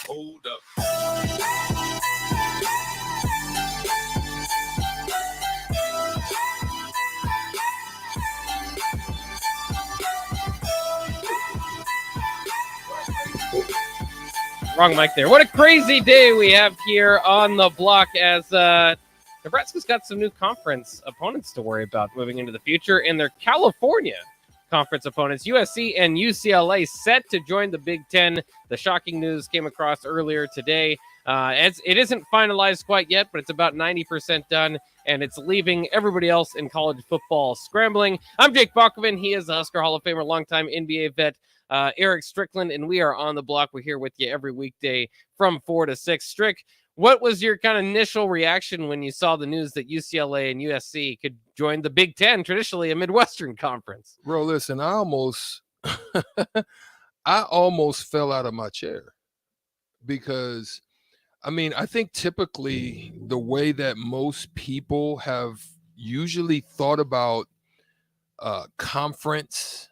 Hold up. Wrong mic there. What a crazy day we have here on the block as Nebraska's got some new conference opponents to worry about moving into the future, and their California conference opponents, USC and UCLA, set to join the Big Ten. The shocking news came across earlier today. It isn't finalized quite yet, but it's about 90% done, and it's leaving everybody else in college football scrambling. I'm Jake Bachman. He is a Husker Hall of Famer, longtime NBA vet, Eric Strickland, and we are on the block. We're here with you every weekday from 4 to 6. Strick, what was your kind of initial reaction when you saw the news that UCLA and USC could join the Big Ten, traditionally a Midwestern conference? Bro, listen, I almost fell out of my chair because, I mean, I think typically the way that most people have usually thought about conference,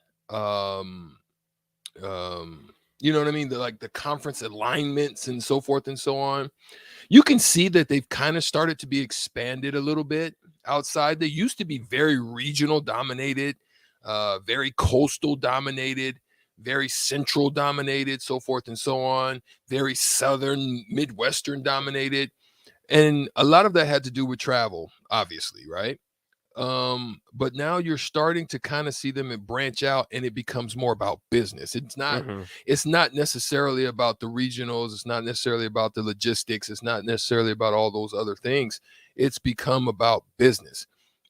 you know what I mean? The conference alignments and so forth and so on. You can see that they've kind of started to be expanded a little bit outside. They used to be very regional dominated, very coastal dominated, very central dominated, so forth and so on, very southern, Midwestern dominated. And a lot of that had to do with travel, obviously, right? But now you're starting to kind of see them branch out, and it becomes more about business. It's not necessarily about the regionals. It's not necessarily about the logistics. It's not necessarily about all those other things. It's become about business.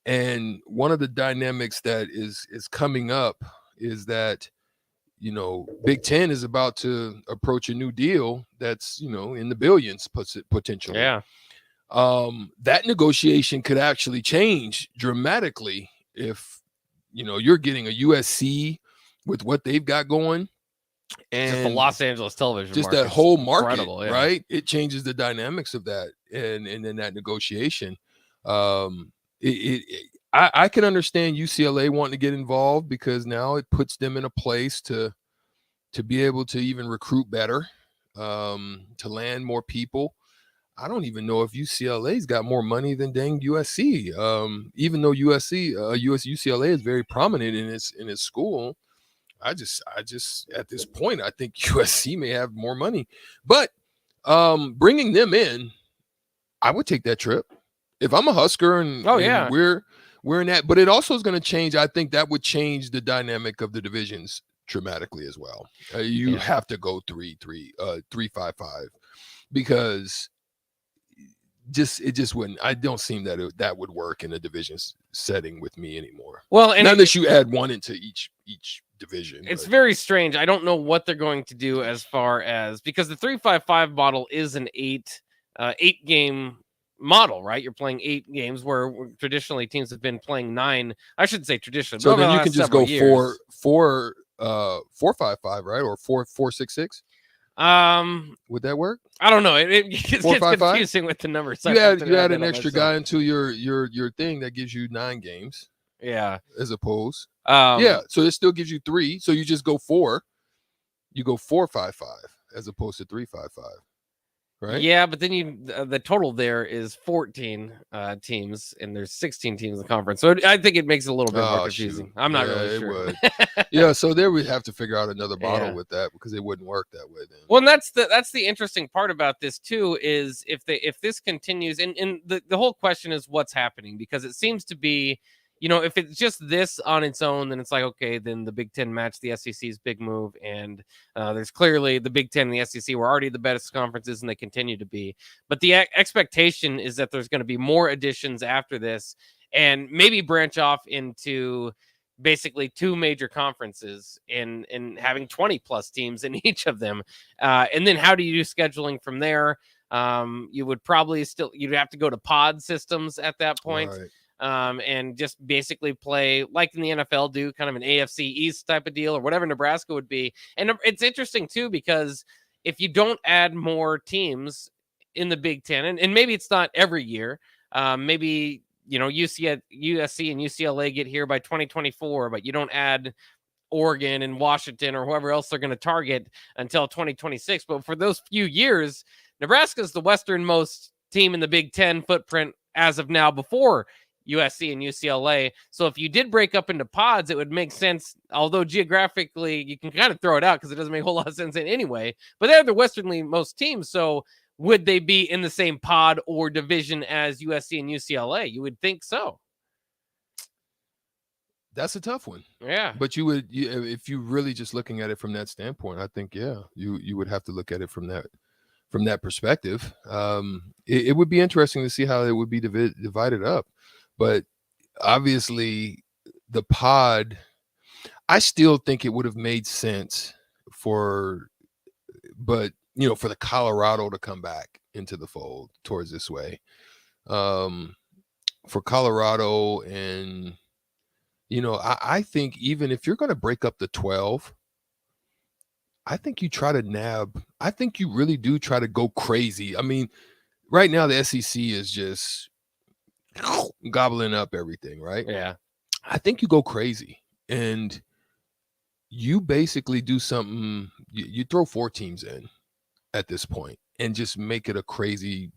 And one of the dynamics that is coming up is that, you know, Big Ten is about to approach a new deal that's, you know, in the billions potentially. Yeah. That negotiation could actually change dramatically if, you know, you're getting a USC with what they've got going, and just the Los Angeles television just market, that whole market, yeah. Right? It changes the dynamics of that, and in that negotiation, I can understand UCLA wanting to get involved because now it puts them in a place to be able to even recruit better, to land more people. I don't even know if UCLA's got more money than dang USC. Even though UCLA is very prominent in its school, I just at this point I think USC may have more money. But bringing them in, I would take that trip if I'm a Husker and we're in that. But it also is going to change. I think that would change the dynamic of the divisions dramatically as well. You have to go 3-5-5 because it just wouldn't. I don't seem that would work in a division setting with me anymore. Well, and not unless you add one into each division. It's very strange. I don't know what they're going to do as far as, because the 3-5-5 model is an 8 game model, right? You're playing 8 games where traditionally teams have been playing 9. I shouldn't say traditionally. So then you can just go 4-5-5, right? Or 4-6-6. Would that work? I don't know. It gets confusing with the numbers. You add an extra guy into your thing that gives you 9 games. Yeah. As opposed. So it still gives you 3. So you just go 4. You go 4-5-5 as opposed to 3-5-5. Right? Yeah, but then the total there is 14 teams, and there's 16 teams in the conference. So I think it makes it a little bit more confusing. Shoot. I'm not really sure. It would. So there we'd have to figure out another model with that because it wouldn't work that way then. Well, and that's the interesting part about this too, is if this continues, and the whole question is what's happening, because it seems to be, you know, if it's just this on its own, then it's like, okay, then the Big Ten matched the SEC's big move. And there's clearly the Big Ten and the SEC were already the best conferences, and they continue to be. But the expectation is that there's going to be more additions after this, and maybe branch off into basically 2 major conferences and having 20 plus teams in each of them. And then how do you do scheduling from there? You would probably you'd have to go to pod systems at that point. Right. And just basically play like in the NFL, do kind of an AFC East type of deal, or whatever Nebraska would be. And it's interesting too, because if you don't add more teams in the Big Ten, and maybe it's not every year, maybe, you know, USC and UCLA get here by 2024, but you don't add Oregon and Washington or whoever else they're going to target until 2026. But for those few years, Nebraska is the westernmost team in the Big Ten footprint as of now before USC and UCLA. So if you did break up into pods, it would make sense. Although geographically, you can kind of throw it out because it doesn't make a whole lot of sense in anyway. But they're the westernly most teams. So would they be in the same pod or division as USC and UCLA? You would think so. That's a tough one. Yeah. But if you're really just looking at it from that standpoint, I think, you would have to look at it from that perspective. It would be interesting to see how it would be divided up. But obviously, the pod, I still think it would have made sense for the Colorado to come back into the fold towards this way. For Colorado and, I think even if you're going to break up the 12, I think you really do try to go crazy. I mean, right now the SEC is just gobbling up everything, right? Yeah. I think you go crazy and you basically do something. You throw 4 teams in at this point and just make it a crazy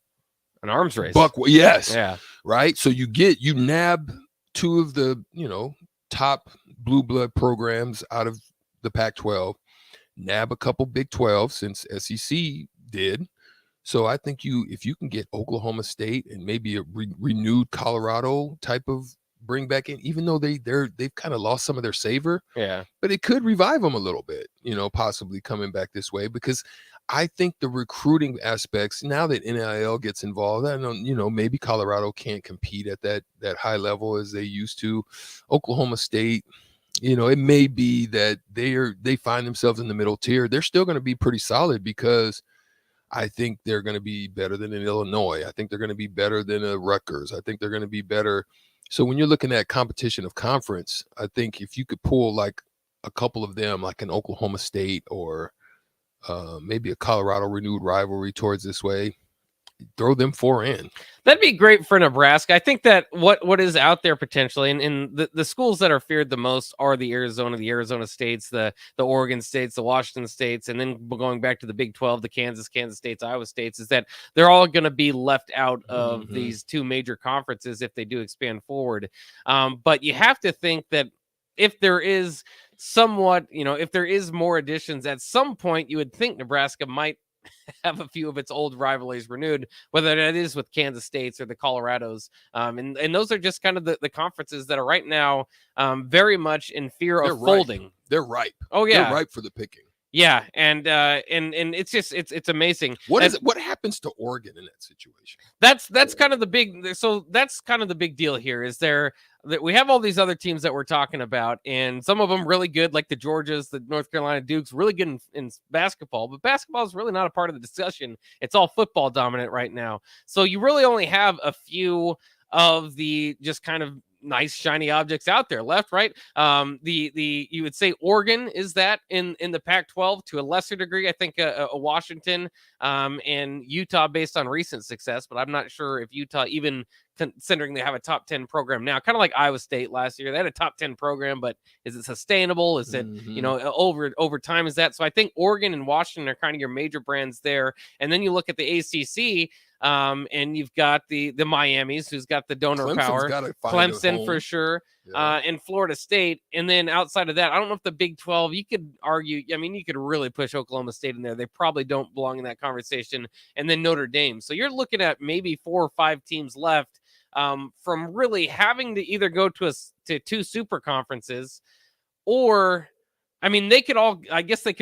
arms race. Yes. Yeah. Right. So you nab 2 of the, top blue blood programs out of the Pac-12, nab a couple Big 12 since SEC did. So I think if you can get Oklahoma State and maybe a renewed Colorado type of bring back in, even though they've kind of lost some of their savor. Yeah. But it could revive them a little bit, possibly coming back this way, because I think the recruiting aspects, now that NIL gets involved, I know, maybe Colorado can't compete at that high level as they used to. Oklahoma State, it may be that they find themselves in the middle tier. They're still going to be pretty solid because I think they're going to be better than an Illinois. I think they're going to be better than a Rutgers. I think they're going to be better. So when you're looking at competition of conference, I think if you could pull like a couple of them, like an Oklahoma State or maybe a Colorado renewed rivalry towards this way, throw them 4 in. That'd be great for Nebraska. I think that what is out there potentially, and the schools that are feared the most are the Arizona States, the Oregon States, the Washington States, and then going back to the Big 12, the Kansas States, Iowa States, is that they're all going to be left out of these 2 major conferences if they do expand forward. But you have to think that if there is somewhat, if there is more additions at some point, you would think Nebraska might have a few of its old rivalries renewed, whether that is with Kansas States or the Colorados. And those are just kind of the conferences that are right now very much in fear of folding. They're ripe. Oh, yeah. They're ripe for the picking. Yeah, and it's just it's amazing. What happens to Oregon in that situation? That's kind of the big. So that's kind of the big deal here. Is there that we have all these other teams that we're talking about, and some of them really good, like the Georgias, the North Carolina Dukes, really good in basketball. But basketball is really not a part of the discussion. It's all football dominant right now. So you really only have a few of the just kind of nice shiny objects out there left, right? You would say Oregon is that in the Pac-12 to a lesser degree. I think a Washington and Utah based on recent success, but I'm not sure if Utah, even considering they have a top 10 program now, kind of like Iowa State last year, they had a top 10 program, but is it sustainable? Is it over time? Is that so? I think Oregon and Washington are kind of your major brands there, and then you look at the ACC. And you've got the Miamis, who's got the donor Clemson's power. Clemson for sure. Yeah. And Florida State. And then outside of that, I don't know if the Big 12, you could argue, you could really push Oklahoma State in there. They probably don't belong in that conversation. And then Notre Dame. So you're looking at maybe 4 or 5 teams left from really having to either go to 2 super conferences or, they could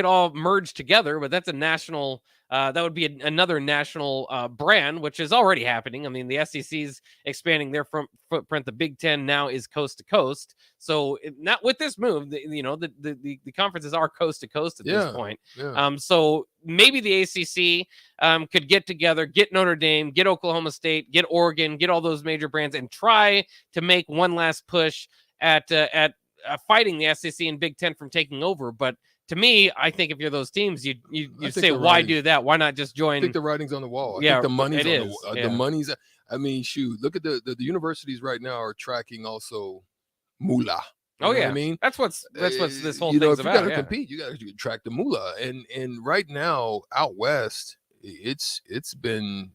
all merge together, but that's a national. That would be another national brand, which is already happening. The SEC's expanding their footprint. The Big Ten now is coast to coast. So not with this move, the conferences are coast to coast at this point. Yeah. So maybe the ACC could get together, get Notre Dame, get Oklahoma State, get Oregon, get all those major brands, and try to make one last push at fighting the SEC and Big Ten from taking over. But to me, I think if you're those teams, you say, why do that? Why not just join? I think the writing's on the wall. I Yeah, think the money's it is. The money's. Shoot, look at the universities right now are tracking also moolah. You know what I mean? That's what this whole thing's if you about. got to Yeah. compete, you got to attract the moolah. And right now out west, it's been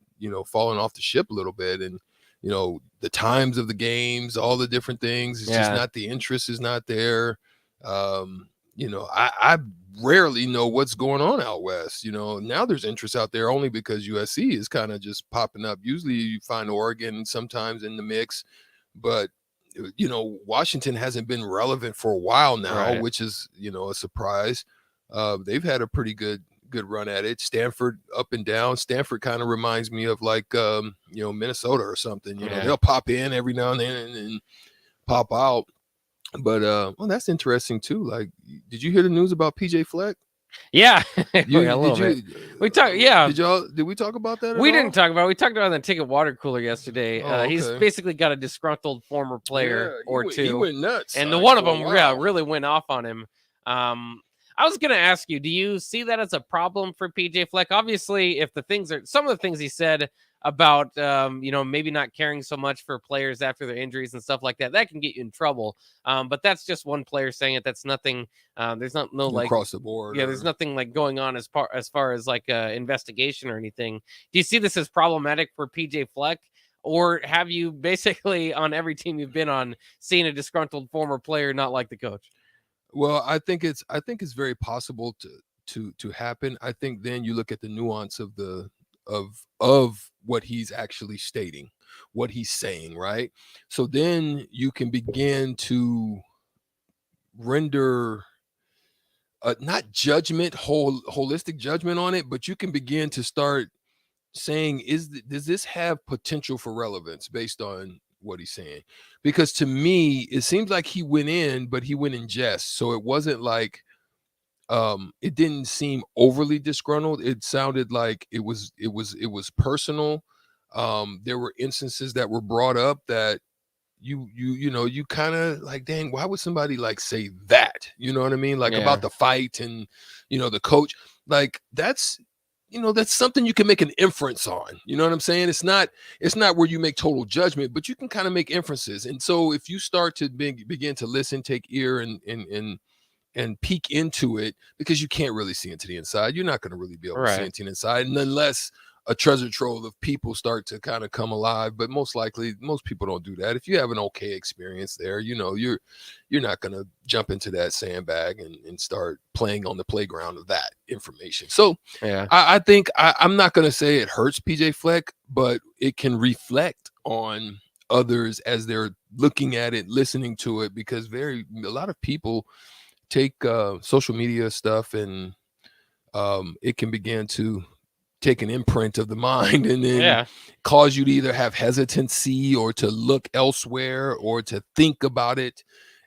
falling off the ship a little bit, and the times of the games, all the different things. It's just not, the interest is not there. I rarely know what's going on out west. Now there's interest out there only because USC is kind of just popping up. Usually you find Oregon sometimes in the mix, but Washington hasn't been relevant for a while now, which is a surprise. They've had a pretty good run at it. Stanford up and down. Stanford kind of reminds me of like Minnesota or something. They'll pop in every now and then and pop out. But that's interesting too. Like, did you hear the news about PJ Fleck? Yeah, a little bit. We talked. Yeah, did we talk about that? We didn't talk about it. We talked about it on the Ticket Water Cooler yesterday. Okay. He's basically got a disgruntled former player two. He went nuts, and the one of them, really went off on him. I was going to ask you, do you see that as a problem for PJ Fleck? Obviously, if some of the things he said about, maybe not caring so much for players after their injuries and stuff like that, that can get you in trouble. But that's just one player saying it. That's nothing. There's no like across the board. Yeah, there's nothing like going on as far as like investigation or anything. Do you see this as problematic for PJ Fleck? Or have you basically on every team you've been on seen a disgruntled former player not like the coach? Well, I think it's very possible to happen. I think then you look at the nuance of of what he's actually stating, what he's saying, right? So then you can begin to render not judgment, holistic judgment on it, but you can begin to start saying, does this have potential for relevance based on what he's saying? Because to me, it seems like he went in, but he went in jest. So it wasn't like it didn't seem overly disgruntled. It sounded like it was personal. There were instances that were brought up that you kind of like, dang, why would somebody like say that? You know what I mean? Like about the fight and the coach. Like that's something you can make an inference on. You know what I'm saying? It's not where you make total judgment, but you can kind of make inferences. And so if you start to begin to listen, take ear and peek into it, because you can't really see into the inside. You're not going to really be able to see into the inside, and unless a treasure trove of people start to kind of come alive. But most likely, most people don't do that. If you have an okay experience there, you're not going to jump into that sandbag and start playing on the playground of that information. So I think I'm not going to say it hurts PJ Fleck, but it can reflect on others as they're looking at it, listening to it, because a lot of people take social media stuff and it can begin to take an imprint of the mind and then cause you to either have hesitancy or to look elsewhere or to think about it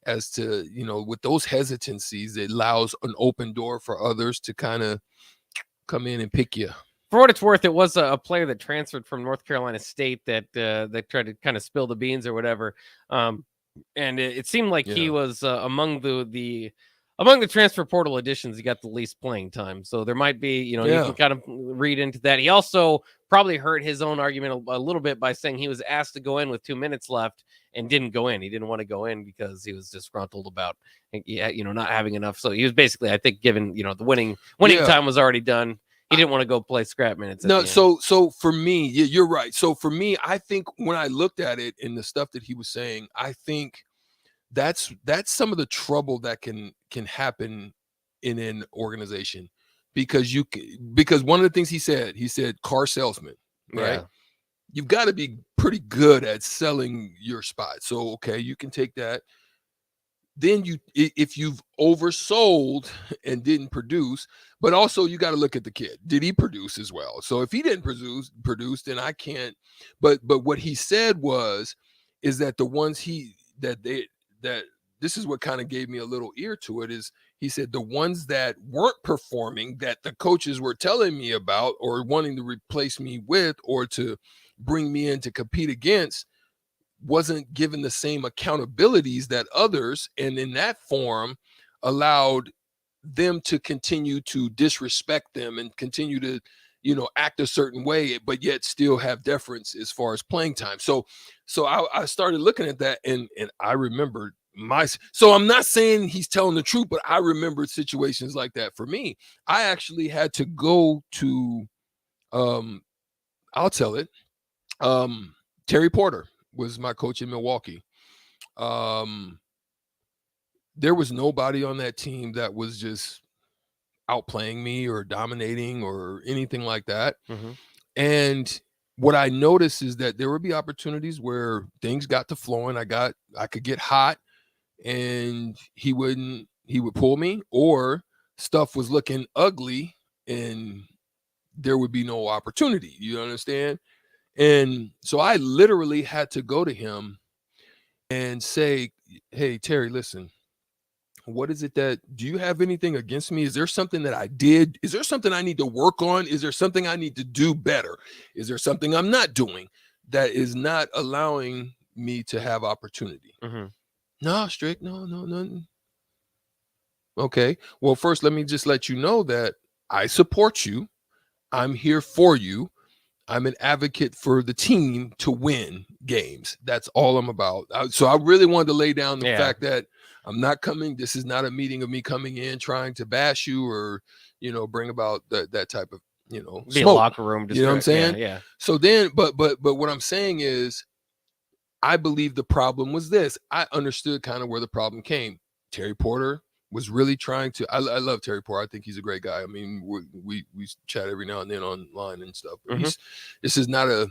as to, with those hesitancies, it allows an open door for others to kind of come in and pick you. For what it's worth, it was a player that transferred from North Carolina State that tried to kind of spill the beans or whatever. And it seemed like he was among the transfer portal additions, he got the least playing time. So there might be, you can kind of read into that. He also probably hurt his own argument a little bit by saying he was asked to go in with 2 minutes left and didn't go in. He didn't want to go in because he was disgruntled about, not having enough. So he was basically, I think, given, the winning time was already done. He didn't want to go play scrap minutes. No, so for me, you're right. So for me, I think when I looked at it and the stuff that he was saying, I think that's some of the trouble that can happen in an organization, because one of the things he said car salesman, right? You've got to be pretty good at selling your spot. So okay, you can take that. Then if you've oversold and didn't produce, but also you got to look at the kid. Did he produce as well? So if he didn't produce, then I can't. But what he said is that the ones that this is what kind of gave me a little ear to it, is he said the ones that weren't performing, that the coaches were telling me about or wanting to replace me with or to bring me in to compete against, wasn't given the same accountabilities that others, and in that form allowed them to continue to disrespect them and continue to act a certain way, but yet still have deference as far as playing time. So I started looking at that, and I remember So I'm not saying he's telling the truth, but I remember situations like that. For me, I actually had to go to I'll tell it. Terry Porter was my coach in Milwaukee. There was nobody on that team that was just outplaying me or dominating or anything like that. Mm-hmm. And what I noticed is that there would be opportunities where things got to flowing. I could get hot, and he would pull me, or stuff was looking ugly and there would be no opportunity. You understand? And so I literally had to go to him and say, hey, Terry, listen, what is it do you have anything against me? Is there something that I did? Is there something I need to work on? Is there something I need to do better? Is there something I'm not doing that is not allowing me to have opportunity? Mm-hmm. No, Strick, no, nothing. Okay. Well, first, let me just let you know that I support you. I'm here for you. I'm an advocate for the team to win games. That's all I'm about. So I really wanted to lay down the fact that I'm not coming. This is not a meeting of me coming in trying to bash you or, bring about that type of, be smoke. a locker room. You know what I'm saying? Yeah. So then, but what I'm saying is, I believe the problem was this. I understood kind of where the problem came. Terry Porter was really trying to. I love Terry Porter. I think he's a great guy. I mean, we chat every now and then online and stuff. Mm-hmm. This is not a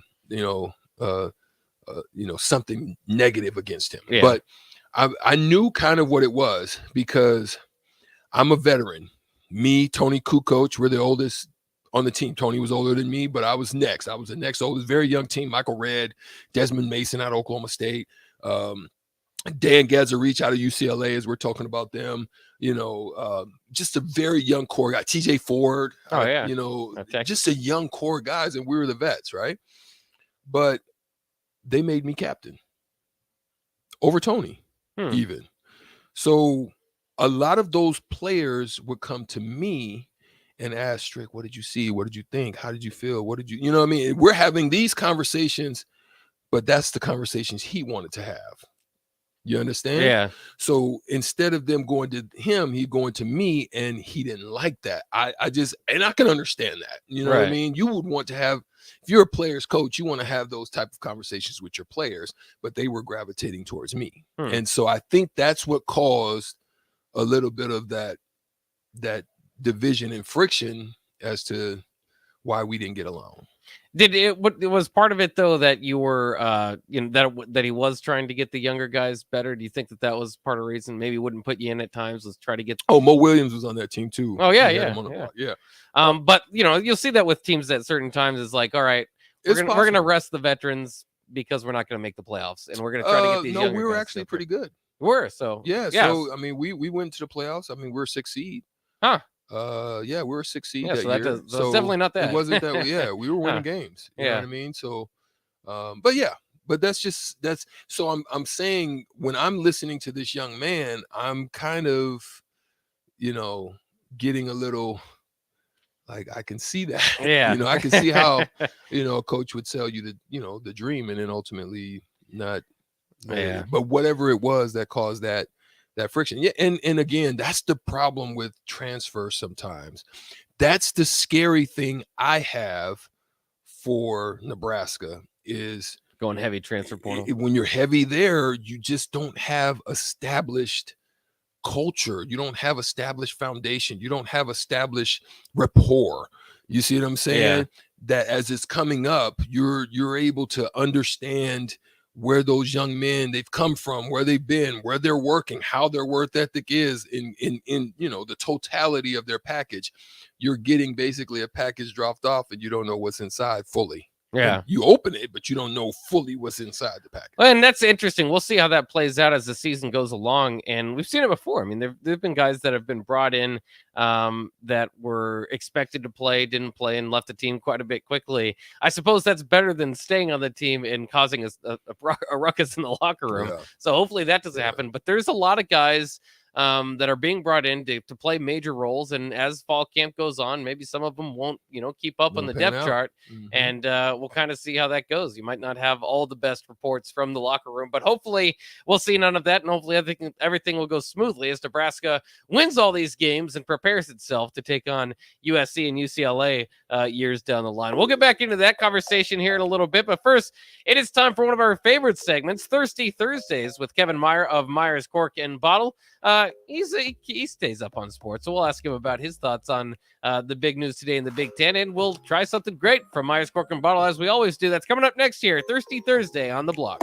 something negative against him. Yeah. But I knew kind of what it was because I'm a veteran. Me, Tony Kukoc, we're the oldest on the team. Tony was older than me, but I was next. I was the next oldest, very young team. Michael Redd, Desmond Mason out of Oklahoma State. Dan Gazarich out of UCLA, as we're talking about them, just a very young core guy. TJ Ford, just a young core guys, and we were the vets, right? But they made me captain over Tony, even. So a lot of those players would come to me and ask, Strick, what did you see? What did you think? How did you feel? What did you, you know what I mean? We're having these conversations, but that's the conversations he wanted to have. You understand? Yeah. So instead of them going to him, he'd going to me, and he didn't like that. I can understand that. You know what I mean? You would want to have, if you're a player's coach, you want to have those type of conversations with your players, but they were gravitating towards me. And so I think that's what caused a little bit of that division and friction as to why we didn't get along. Was part of it though that you were that he was trying to get the younger guys better? Do you think that was part of the reason maybe he wouldn't put you in at times, was try to get Mo Williams was on that team too. Oh yeah. But you'll see that with teams at certain times. It's like, all right, we're gonna rest the veterans because we're not gonna make the playoffs, and we're gonna try to get these younger we were guys actually pretty good. So I mean, we went to the playoffs. I mean, we're 6th seed. We were 6th seed that year. so that's definitely not that. It wasn't that. Yeah, we were winning games. You know what I mean? So, but that's so I'm saying when I'm listening to this young man, I'm kind of, getting a little like, I can see that. Yeah. I can see how, a coach would sell you the dream, and then ultimately not. Yeah. But whatever it was that caused that friction. Yeah. And again, that's the problem with transfer sometimes. That's the scary thing I have for Nebraska is going heavy transfer portal. When you're heavy there, you just don't have established culture. You don't have established foundation. You don't have established rapport. You see what I'm saying? Yeah. That as it's coming up, you're able to understand where those young men, they've come from, where they've been, where they're working, how their work ethic is in the totality of their package. You're getting basically a package dropped off, and you don't know what's inside fully. Yeah. And you open it, but you don't know fully what's inside the package. Well, and that's interesting. We'll see how that plays out as the season goes along. And we've seen it before. I mean, there've been guys that have been brought in that were expected to play, didn't play, and left the team quite a bit quickly. I suppose that's better than staying on the team and causing a ruckus in the locker room. Yeah. So hopefully that doesn't happen. But there's a lot of guys that are being brought in to play major roles. And as fall camp goes on, maybe some of them won't, keep up on the depth chart. And we'll kind of see how that goes. You might not have all the best reports from the locker room, but hopefully we'll see none of that. And hopefully everything will go smoothly as Nebraska wins all these games and prepares itself to take on USC and UCLA years down the line. We'll get back into that conversation here in a little bit. But first, it is time for one of our favorite segments, Thirsty Thursdays with Kevin Meyer of Meyer's Cork and Bottle. He stays up on sports, so we'll ask him about his thoughts on the big news today in the Big Ten, and we'll try something great from Meyer's Cork and Bottle as we always do. That's coming up next year, Thirsty Thursday on the Block.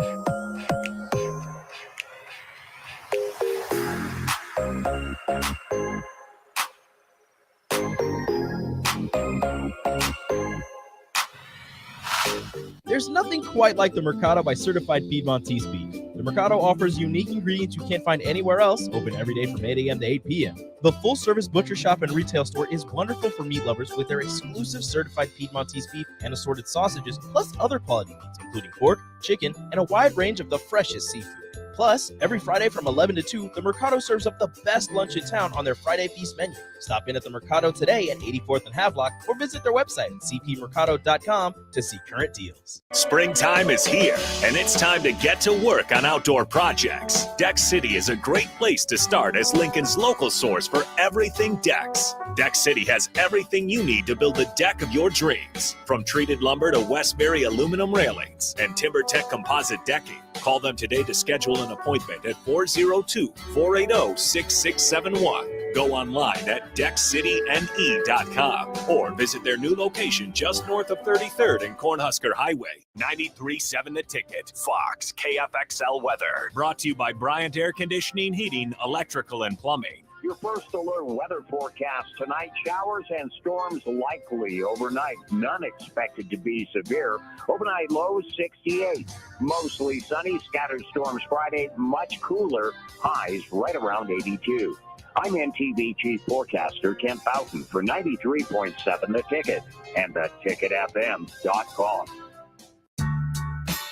There's nothing quite like the Mercado by Certified Piedmontese beef. The Mercado offers unique ingredients you can't find anywhere else, open every day from 8 a.m. to 8 p.m. The full-service butcher shop and retail store is wonderful for meat lovers with their exclusive Certified Piedmontese beef and assorted sausages, plus other quality meats, including pork, chicken, and a wide range of the freshest seafood. Plus, every Friday from 11 to 2, the Mercado serves up the best lunch in town on their Friday Feast menu. Stop in at the Mercado today at 84th and Havelock or visit their website at cpmercado.com to see current deals. Springtime is here, and it's time to get to work on outdoor projects. Deck City is a great place to start as Lincoln's local source for everything decks. Deck City has everything you need to build the deck of your dreams. From treated lumber to Westbury aluminum railings and TimberTech composite decking. Call them today to schedule an appointment at 402-480-6671. Go online at deckcityne.com or visit their new location just north of 33rd and Cornhusker Highway. 93.7 The Ticket, Fox, KFXL Weather. Brought to you by Bryant Air Conditioning, Heating, Electrical, and Plumbing. Your first alert weather forecast tonight, showers and storms likely overnight. None expected to be severe. Overnight lows 68. Mostly sunny, scattered storms Friday, much cooler. Highs right around 82. I'm NTV Chief Forecaster Kent Boughton for 93.7 The Ticket and theticketfm.com.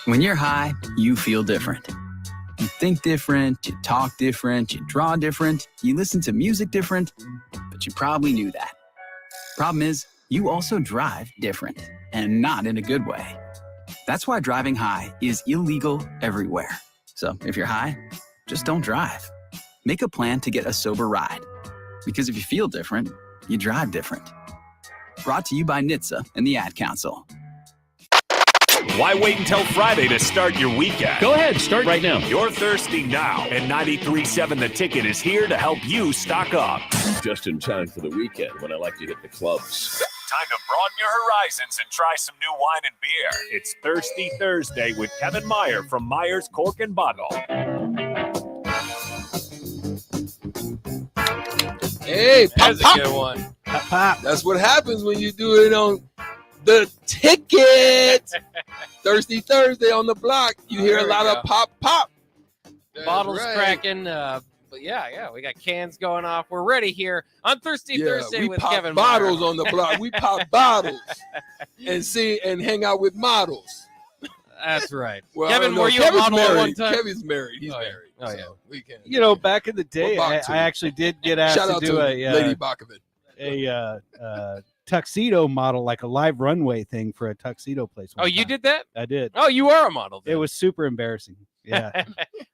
When you're high, you feel different. You think different, you talk different, you draw different, you listen to music different, but you probably knew that. Problem is, you also drive different, and not in a good way. That's why driving high is illegal everywhere. So if you're high, just don't drive. Make a plan to get a sober ride. Because if you feel different, you drive different. Brought to you by NHTSA and the Ad Council. Why wait until Friday to start your weekend? Go ahead, start right now. You're thirsty now, and 93.7 The Ticket is here to help you stock up. Just in time for the weekend when I like to hit the clubs. Time to broaden your horizons and try some new wine and beer. It's Thirsty Thursday with Kevin Meyer from Meyer's Cork and Bottle. Hey, pop, That's a pop. good one. Pop. That's what happens when you do it on the ticket. Thirsty Thursday on the block. You hear a lot of pop, pop. That's Bottles right. cracking. But yeah, we got cans going off. We're ready here on Thirsty Thursday we with pop Kevin bottles Meyer. on the block. We pop bottles and hang out with models. That's right. Well, Kevin, no, were you Kevin's a model at married. one time? Kevin's married. He's Oh, yeah. married. Oh, yeah. So we can. You know, back in the day, Well, I Bach, too. actually did get asked Shout to out do to a Lady Bakovic. tuxedo model, like a live runway thing for a tuxedo place. Oh, one you time. did that? I did. Oh, you are a model. It was super embarrassing. Yeah.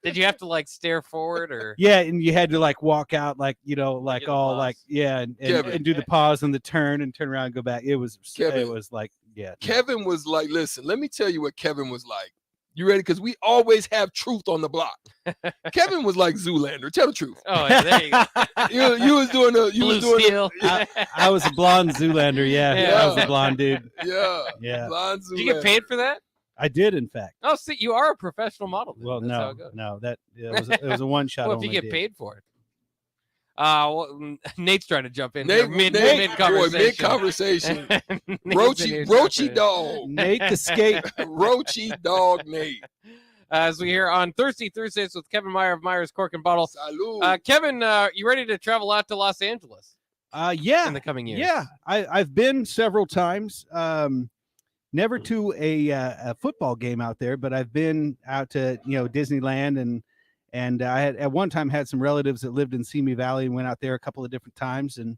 Did you have to like stare forward or? Yeah, and you had to like walk out like, like Get all the like pause. and Kevin. do the pause and the turn and turn around and go back. It was Kevin. it was like Kevin was like, listen, let me tell you what Kevin was like. You ready? Because we always have truth on the block. Kevin was like Zoolander. Tell the truth. Oh, yeah, there you go. You was doing the Blue steel. I was a blonde Zoolander. Yeah, Yeah. I was a blonde dude. Yeah. Yeah, Blonde Did you get Zoolander. paid for that? I did in fact. Oh, see, you are a professional model. Then. Well, That's how no, it goes. no, it was a one shot. Well, if you get paid for it. Nate's trying to jump in Nate, here Nate, mid-conversation. boy, mid-conversation. Nate's in here Roachy jumping in. dog. Nate the skate. Roachy dog Nate. As we hear on Thirsty Thursdays with Kevin Meyer of Meyer's Cork and Bottle. Salud. Kevin, you ready to travel out to Los Angeles Yeah, in the coming years? yeah. I've been several times. Never to a football game out there, but I've been out to Disneyland And I had at one time had some relatives that lived in Simi Valley and went out there a couple of different times. And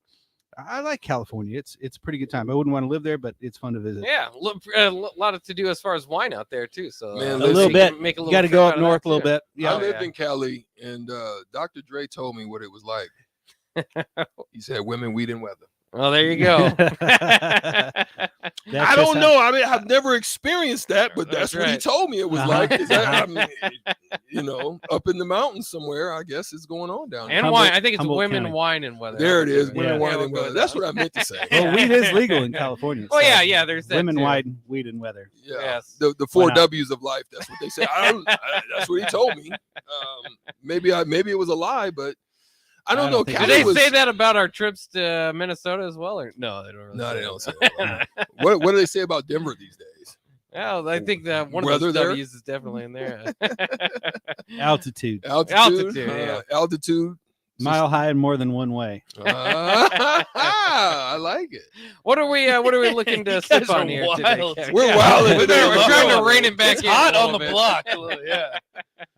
I like California. It's a pretty good time. I wouldn't want to live there, but it's fun to visit. Yeah, a lot to do as far as wine out there too. So Man, A little bit. Make a You little got to trip go out up of north that, a little too. bit. I Yeah. lived in Cali, and Dr. Dre told me what it was like. He said, "Women, weed, and weather." Well, there you go. I don't know. I mean, I've never experienced that, but That's that's what he right. told me it was Uh-huh. like. Is that, I mean, up in the mountains somewhere, I guess it's going on down there. And Humboldt- wine. I think it's Humboldt women, County. wine, and weather. There it is. Yeah. Women, wine, we'll and go weather. with That's that. what I meant to say. Well, weed is legal in California. Oh so yeah, yeah. There's that women, too. wine, weed, and weather. Yeah. Yes. The Why 4 not? W's of life. That's what they say. That's what he told me. Maybe it was a lie, but I don't I know. don't think Do it Cali they was, say that about our trips to Minnesota as well, or no? They don't. Really No, say they that. don't say that. What do they say about Denver these days? Well, I think that one of Weather those there? W's is definitely in there. Altitude, Altitude. yeah. Altitude. mile high and more than one way. I like it. What are we looking to sip on here today? wild. Kevin? We're wild We're today. trying to rein it back It's in. hot a on the little bit. block. Yeah.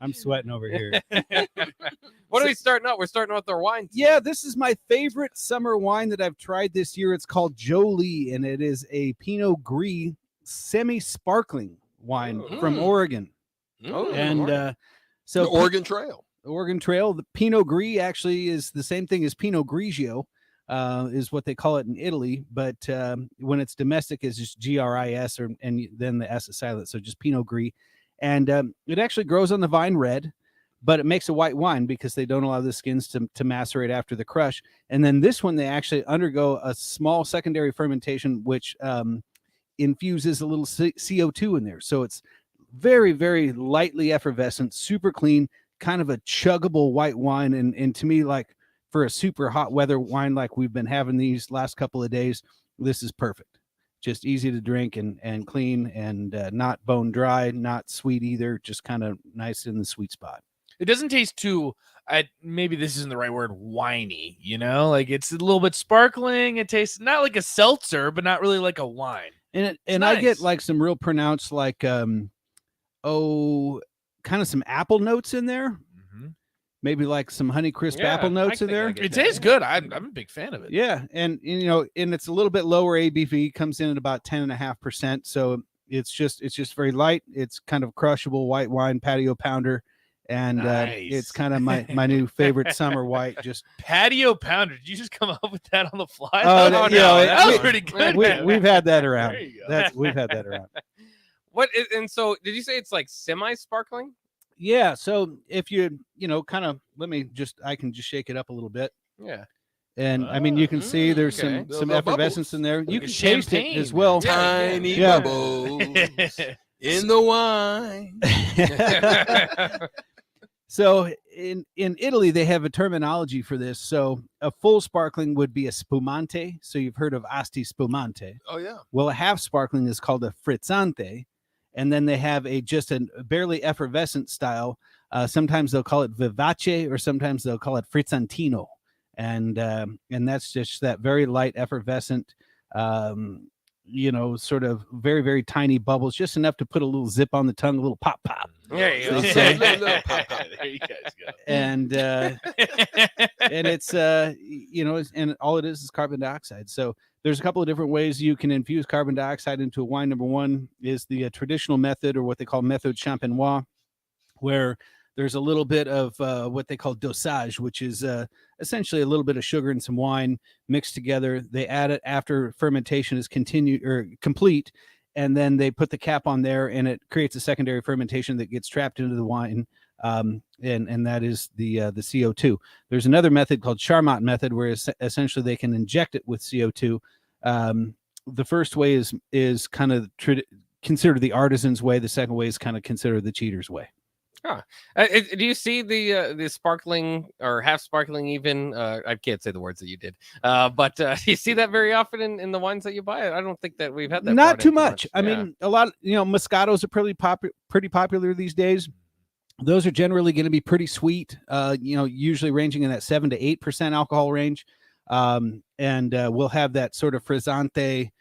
I'm sweating over here. What are we starting out? We're starting out with our wine. today. Yeah, this is my favorite summer wine that I've tried this year. It's called Jolie, and it is a Pinot Gris semi-sparkling wine from Oregon. Oh, And so the Oregon Trail. Oregon Trail, the Pinot Gris actually is the same thing as Pinot Grigio, is what they call it in Italy. But when it's domestic, it's just GRIS, and then the S is silent, so just Pinot Gris. And it actually grows on the vine red, but it makes a white wine because they don't allow the skins to macerate after the crush. And then this one, they actually undergo a small secondary fermentation, which infuses a little CO2 in there. So it's very, very lightly effervescent, super clean, kind of a chuggable white wine. And to me, like for a super hot weather wine like we've been having these last couple of days, this is perfect. Just easy to drink and clean and not bone dry, not sweet either, just kind of nice in the sweet spot. It doesn't taste too, maybe this isn't the right word, whiny, like it's a little bit sparkling. It tastes not like a seltzer, but not really like a wine. And I nice. get like some real pronounced like kind of some apple notes in there. Maybe like some Honeycrisp apple notes in there. It tastes good. I'm a big fan of it. Yeah, and and it's a little bit lower ABV, comes in at about 10.5%. So it's just very light. It's kind of crushable white wine, patio pounder, and Nice. it's kind of my new favorite summer white. Just Patio pounder. Did you just come up with that on the fly? Oh, no, no, that was we- pretty good. we've had that around. There you go. We've had that around. And so did you say it's like semi-sparkling? Yeah. So if you kind of I can just shake it up a little bit. Yeah. And I mean, you can see there's okay. some Little effervescence bubbles. in there. You Like a can taste it champagne. as well. Tiny Yeah. bubbles in the wine. So in Italy, they have a terminology for this. So a full sparkling would be a spumante. So you've heard of asti spumante. Oh yeah. Well, a half sparkling is called a frizzante. And then they have just a barely effervescent style. Sometimes they'll call it vivace, or sometimes they'll call it frizzantino. And that's just that very light, effervescent, sort of very, very tiny bubbles, just enough to put a little zip on the tongue, a little pop, pop. There you go. Little pop, pop. There you guys go. And it's and all it is carbon dioxide. So there's a couple of different ways you can infuse carbon dioxide into a wine. Number one is the traditional method, or what they call method champenois, where there's a little bit of what they call dosage, which is essentially a little bit of sugar and some wine mixed together. They add it after fermentation is complete, and then they put the cap on there, and it creates a secondary fermentation that gets trapped into the wine. And that is the CO2. There's another method called Charmat method, where essentially they can inject it with CO2. The first way is kind of considered the artisan's way. The second way is kind of considered the cheater's way. Huh. Do you see the sparkling or half sparkling even? I can't say the words that you did. But do you see that very often in the wines that you buy? I don't think that we've had that. Not brought too in much. I Yeah. mean, a lot. Moscatos are pretty popular these days. Those are generally going to be pretty sweet. Usually ranging in that 7 to 8% alcohol range. And we'll have that sort of frizzante,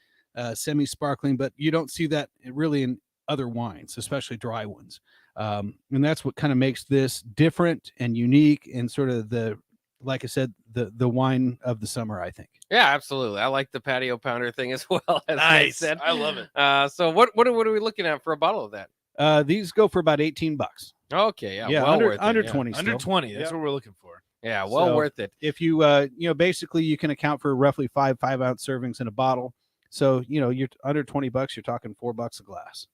semi-sparkling, but you don't see that really in other wines, especially dry ones. And that's what kind of makes this different and unique and sort of like I said, the wine of the summer, I think. Yeah, absolutely. I like the patio pounder thing as well. As Nice. Said. I love it. So what are we looking at for a bottle of that? These go for about $18. Okay, yeah, Yeah, well under worth it, under yeah. 20. Under Still. 20. That's Yep. what we're looking for. Yeah, well So, worth it. If you basically you can account for roughly 5-ounce servings in a bottle. So you're under $20. You're talking $4 a glass.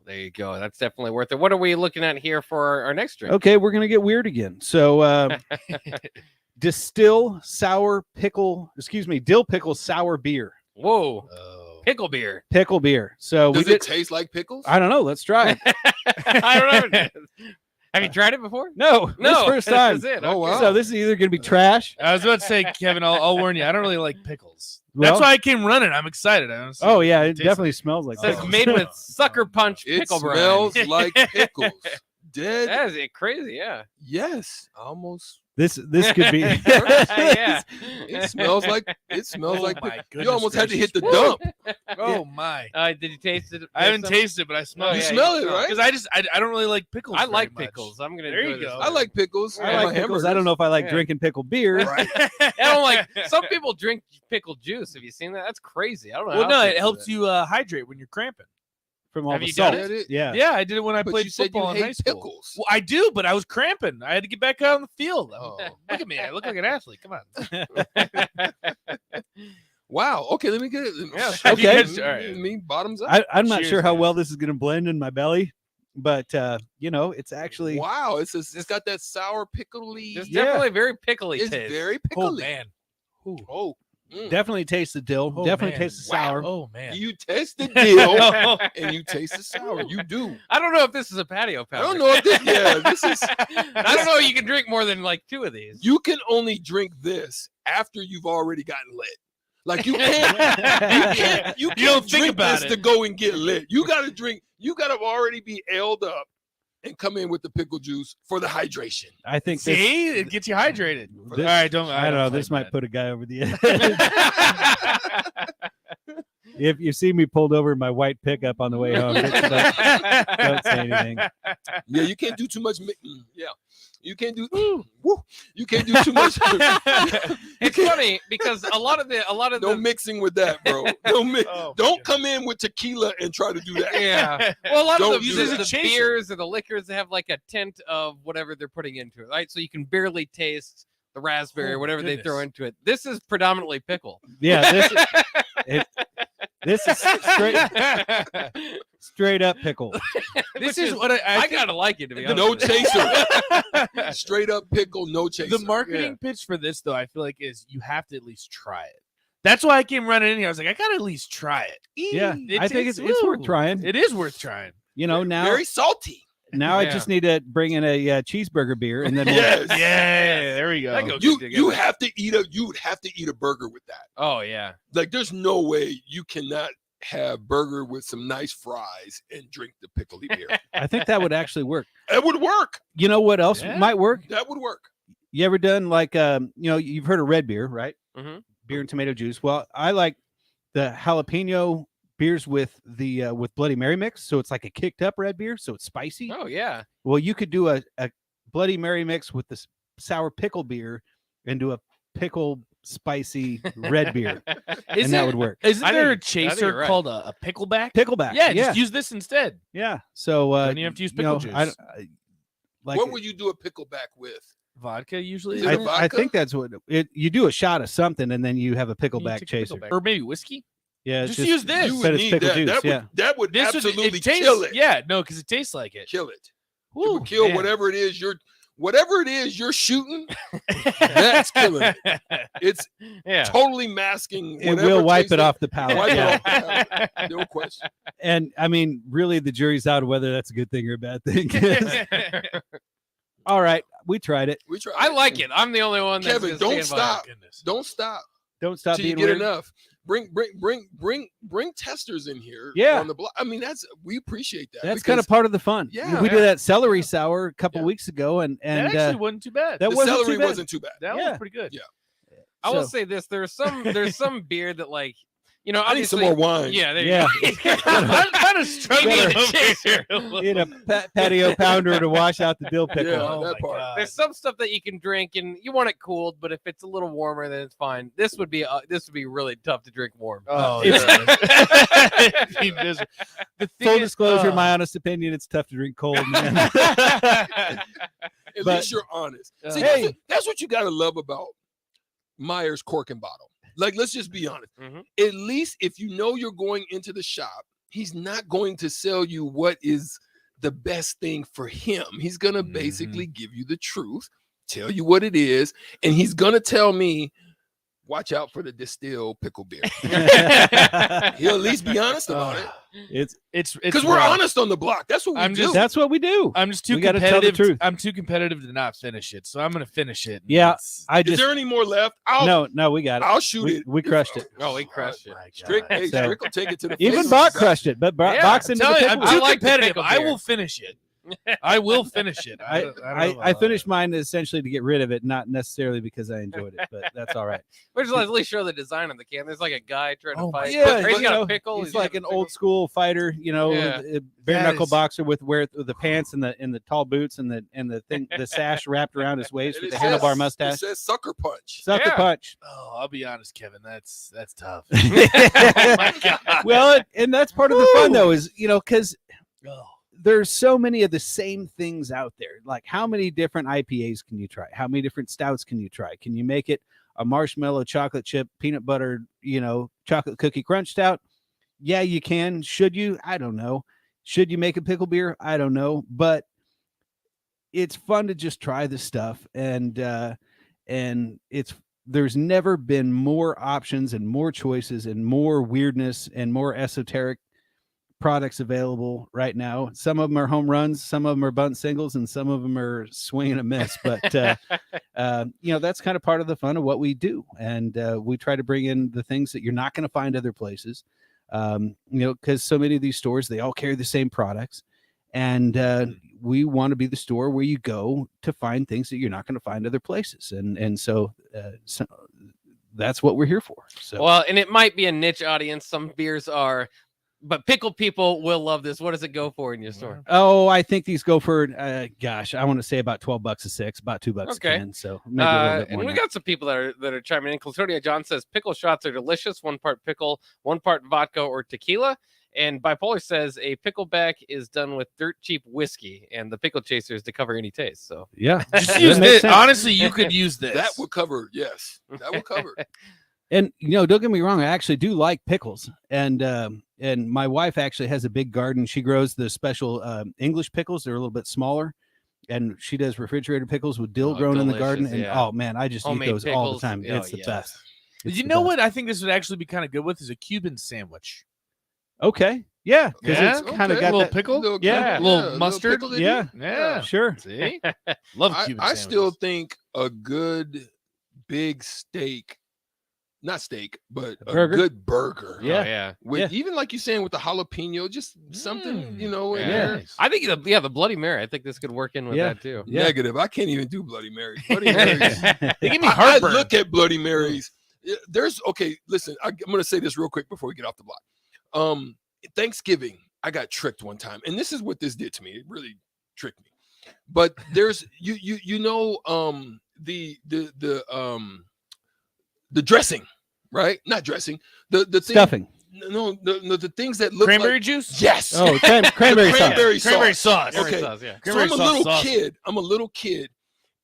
There you go. That's definitely worth it. What are we looking at here for our next drink? Okay, we're gonna get weird again. So dill pickle sour beer. Whoa, Oh. pickle beer. Pickle beer. So Does we it did. taste like pickles? I don't know. Let's try it. I don't know. Have you tried it before? No, this first time. This is it. Oh, Okay. wow. So this is either gonna be trash. I was about to say, Kevin, I'll warn you. I don't really like pickles. Well- That's why I came running. I'm excited. I don't see Oh what yeah, it tastes definitely smells like It says pickles. made with sucker punch It pickle brine. smells like pickles. Dead. That is crazy, yeah. Yes, almost. This could be. Yeah. It smells like Oh like my pickles. goodness You almost had to hit the gracious. dump. Oh my! Did you taste it? I haven't tasted it, but I smell Oh, it. You yeah, smell you it, right? Because I don't really like pickles. I very like much. pickles. I'm gonna There enjoy you this. go. I like pickles. I on like my pickles. I don't hamburgers. know if I like Yeah. drinking pickled beer. Right. I don't like. Some people drink pickle juice. Have you seen that? That's crazy. I don't know. Well, how no, people it do helps that. you hydrate when you're cramping. From all Have the you salt. done it? Yeah. Yeah, I did it when I But played you said you football in high hate school. pickles. Well, I do, but I was cramping. I had to get back out on the field. Oh. Look at me. I look like an athlete. Come on. Wow. Okay, let me get it. Yeah, Okay. You guys- all right. Me bottoms up. I'm not Cheers, sure how guys. well this is going to blend in my belly, but it's actually Wow, it's got that sour pickly. There's Yeah. definitely very pickly It's taste. very Oh pickly. man. Ooh. Oh, mm. definitely tastes the dill. Oh, definitely man. tastes the Wow. sour. Oh man. You taste the dill and you taste the sour. You do. I don't know if this is a patio I powder. don't know if this. Yeah, this is. I don't know. You can drink more than like 2 of these. You can only drink this after you've already gotten lit. Like you can't. You You don't can't think drink about this it. to go and get lit. You got to drink. You got to already be ailed up and come in with the pickle juice for the hydration. I think this, See, it gets you hydrated. This- All right, don't. I don't know. fight This might that. put a guy over the edge. If you see me pulled over in my white pickup on the way home, don't say anything. Yeah, you can't do too much. Yeah, you can't do. Woo, you can't do too much. It's funny because a lot of No the mixing with that, bro. No mix. Oh, Don't my come in with tequila and try to do that. yeah. Well, a lot Don't of do the, that. the Chaser. beers or the liquors they have like a tint of whatever they're putting into it, right? So you can barely taste the raspberry or Oh, whatever they throw goodness. into it. This is predominantly pickle. Yeah, this is straight up pickle. This Which is what I I think gotta like it to be honest. No with you. chaser. Straight up pickle, no chaser. the marketing pitch for this, though, I feel like is you have to at least try it. That's why I came running in here. I was like, I gotta at least try it. Yeah, It I think it's tastes- worth ooh. trying. It is worth trying. Now Very salty. now I Yeah. just need to bring in a cheeseburger beer, and then Yes. Yeah, there we go. That goes You good you together. have to eat you would have to eat a burger with that. Oh yeah. Like there's no way you cannot have burger with some nice fries and drink the pickly beer. I think that would actually work. It would work. You know what else Yeah. might work? That would work. You ever done like you've heard of red beer, right? Mhm. Beer and tomato juice. Well, I like the jalapeno beers with the with Bloody Mary mix, so it's like a kicked up red beer, so it's spicy. Oh yeah. Well, you could do a Bloody Mary mix with this sour pickle beer and do a pickle spicy red beer, and that would work. Isn't I there a think- I think chaser you're right. called a pickleback? Pickleback. Yeah, yeah, just use this instead. yeah. So Don't you have to use pickle juice? Like what would you do a pickleback with? Vodka usually. Is it I, isn't it? I vodka? think that's what you do a shot of something, and then you have a You pickleback take chaser. pickleback. Or maybe whiskey. Yeah, it's Just use this. You But would it's need pickle that. juice, That would, yeah. that would This absolutely would, it tastes, kill it. Yeah, no, because it tastes like it. Kill it. It Ooh, would kill man. whatever it is you're shooting. That's killing it. It's Yeah. totally masking. It whatever will wipe tastes it like- off the palate. Wipe it yeah. off the palate. No question. And I mean, really, the jury's out of whether that's a good thing or a bad thing. All right, we tried it. We try. I like it. I'm the only one that's Kevin, gonna don't stand by it. stop. Don't stop Don't stop till you being get weird. enough. Bring testers in here. Yeah. On the block. I mean, we appreciate that. That's kind of part of the fun. Yeah. we did that celery sour a couple Yeah. weeks ago, and That actually wasn't too bad. that the wasn't celery too bad. wasn't too bad. That yeah. was pretty good. Yeah. I will So- say this: there's some beer that like You know, I need some obviously, more wine. Yeah, there Yeah. you go. I'm kind of struggling Better. over here. Need a patio pounder to wash out the dill pickle. Yeah, Oh that my part. God. There's some stuff that you can drink and you want it cooled, but if it's a little warmer, then it's fine. This would be really tough to drink warm. Oh, It's- the thing Full is- disclosure, oh. my honest opinion, it's tough to drink cold, man. At But- least you're honest. See, Hey. that's what you got to love about Myers Cork and Bottle. Like, let's just be honest. Mhm. At least if you know you're going into the shop, he's not going to sell you what is the best thing for him. He's going to basically give you the truth, tell you what it is, and he's going to tell me, watch out for the distilled pickle beer. He'll at least be honest about it. It's Because we're rough. honest on the block. That's what we I'm do. just- that's what we do. I'm just too We gotta tell the competitive. truth. I'm too competitive to not finish it, so I'm gonna finish it. Yeah, It's- I Is just there any more left? no, we got it. I'll shoot it. We crushed it. Oh, we crushed it. my Strick, God. hey, So- Strick will take it to the Even face. Bach crushed it, but Yeah, Bach's I'm into the Tell you, pickle. I'm I too like the competitive. pickle I beer. will finish it. I will finish it. I don't know about I that. finished mine essentially to get rid of it, not necessarily because I enjoyed it, but that's all right. We're just at least show the design on the can. There's like a guy trying to Oh my fight. Yeah, Or he's you got know, a pickle. he's like got an a old pickle. school fighter, Yeah. bare That knuckle is- boxer with the pants and the tall boots and the thing, the sash wrapped around his waist And with it the handlebar says- mustache. It says sucker punch. Sucker Yeah. punch. Oh, I'll be honest, Kevin. That's tough. oh my God. Well, and that's part of the fun though, is because Oh. there's so many of the same things out there. Like, how many different IPAs can you try? How many different stouts can you try? Can you make it a marshmallow chocolate chip peanut butter, chocolate cookie crunch stout? Yeah, you can. Should you? I don't know. Should you make a pickle beer? I don't know. But it's fun to just try the stuff, and there's never been more options and more choices and more weirdness and more esoteric products available right now. Some of them are home runs, some of them are bunt singles, and some of them are swing and a miss. But that's kind of part of the fun of what we do, and we try to bring in the things that you're not going to find other places. Because so many of these stores, they all carry the same products, and we want to be the store where you go to find things that you're not going to find other places, and so that's what we're here for. So Well, and it might be a niche audience. Some beers are, but pickle people will love this. What does it go for in your store? Oh, I think these go for, I want to say about $12 a six, about $2 Okay. a can. So maybe a little bit And more. we than got some people that are chiming in. Claudia John says pickle shots are delicious. 1 part pickle, 1 part vodka or tequila. And Bipolar says a pickleback is done with dirt cheap whiskey, and the pickle chaser is to cover any taste. So that. Yeah. Just That use makes this. sense. Honestly, you could use this. That would cover. Yes, that would cover. And don't get me wrong, I actually do like pickles. And my wife actually has a big garden. She grows the special English pickles. They're a little bit smaller. And she does refrigerated pickles with dill Oh, grown in the garden. delicious, And yeah. oh man, I just Homemade eat those all the pickles. time. Oh, It's the yes. best. It's You the know best. what? I think this would actually be kind of good with is a Cuban sandwich. Okay. Yeah. Because Yeah? it's kind of Okay. got Little that. pickle? Yeah. Little mustard? pickle in Yeah. it. Yeah. Sure. See? Love a Cuban I still sandwiches. think a good big steak, not steak, but a Burger? good burger. Yeah. Oh, yeah. With Yeah. even like you're saying with the jalapeno, just something, in Yeah. there. I think the Bloody Mary. I think this could work in with Yeah. that too. Yeah. Negative. I can't even do Bloody Mary. Bloody Marys. They give me I heartburn. look at Bloody Marys. There's okay. Listen, I'm going to say this real quick before we get off the block. Thanksgiving, I got tricked one time, and this is what this did to me. It really tricked me. But there's the dressing, right? Not dressing. The thing, Stuffing. No, the things that look Cranberry like juice? yes. Oh, cranberry sauce. Cranberry Cranberry sauce. sauce. Okay. Sauce, yeah. So Cranberry I'm a sauce little sauce. kid. I'm a little kid,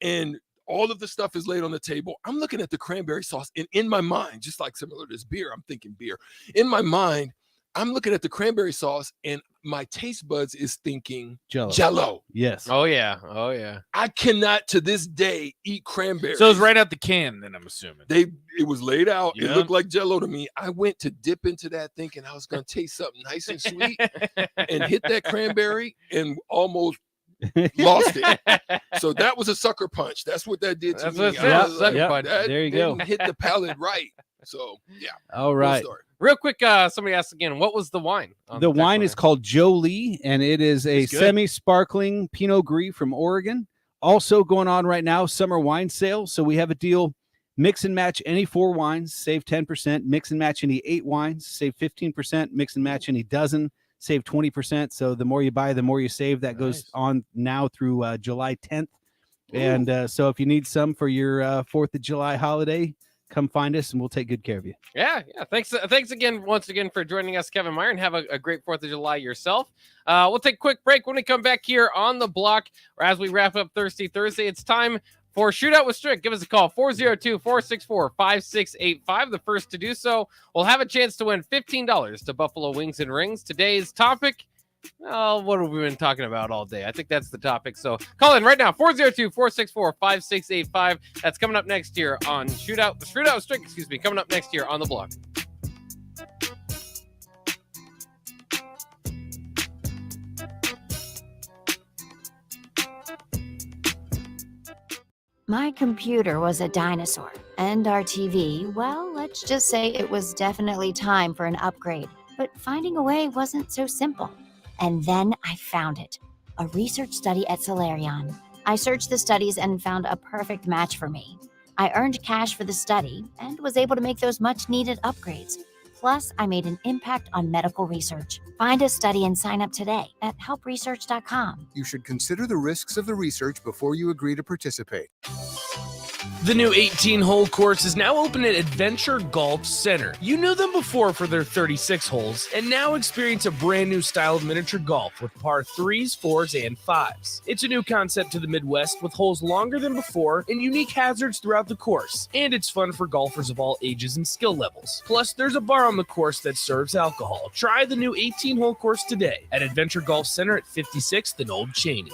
and all of the stuff is laid on the table. I'm looking at the cranberry sauce, and in my mind, just like similar to this beer, I'm thinking beer. In my mind, I'm looking at the cranberry sauce, and my taste buds is thinking Jello. Jello. Yes. Oh yeah. Oh yeah. I cannot to this day eat cranberry. So it's right out the can, then I'm assuming. It was laid out. It Yeah. looked like Jello to me. I went to dip into that thinking I was gonna taste something nice and sweet, and hit that cranberry and almost lost it. So that was a sucker punch. That's what that did to That's me. what it I says, was sucker like, punch. that There you go. didn't hit the palate right. So yeah. All Cool right. story. Real quick, somebody asked again, what was the wine? on The text wine line? is called Jolie, and it is a It's good. semi-sparkling Pinot Gris from Oregon. Also going on right now, summer wine sale. So we have a deal Mix and match any 4 wines, save 10%. Mix and match any 8 wines, save 15%. Mix and match any dozen, save 20%. So the more you buy, the more you save. That goes on now through July 10th. And so if you need some for your 4th of July holiday, come find us and we'll take good care of you. Yeah. Thanks again, once again, for joining us, Kevin Meyer, and have a great 4th of July yourself. We'll take a quick break. When we come back here on the block, or as we wrap up Thirsty Thursday, it's time for Shootout with Strick. Give us a call, 402-464-5685. The first to do so will have a chance to win $15 to Buffalo Wings and Rings. Today's topic, well, what have we been talking about all day? I think that's the topic. So call in right now, 402-464-5685. That's coming up next year on Shootout with Strick, coming up next year on the block. My computer was a dinosaur, and our TV, well, let's just say it was definitely time for an upgrade. But finding a way wasn't so simple. And then I found it, a research study at Solarion. I searched the studies and found a perfect match for me. I earned cash for the study and was able to make those much-needed upgrades. Plus, I made an impact on medical research. Find a study and sign up today at helpresearch.com. You should consider the risks of the research before you agree to participate. The new 18-hole course is now open at Adventure Golf Center. You knew them before for their 36 holes, and now experience a brand new style of miniature golf with par 3s, 4s, and 5s. It's a new concept to the Midwest with holes longer than before and unique hazards throughout the course. And it's fun for golfers of all ages and skill levels. Plus, there's a bar on the course that serves alcohol. Try the new 18-hole course today at Adventure Golf Center at 56th and Old Cheney.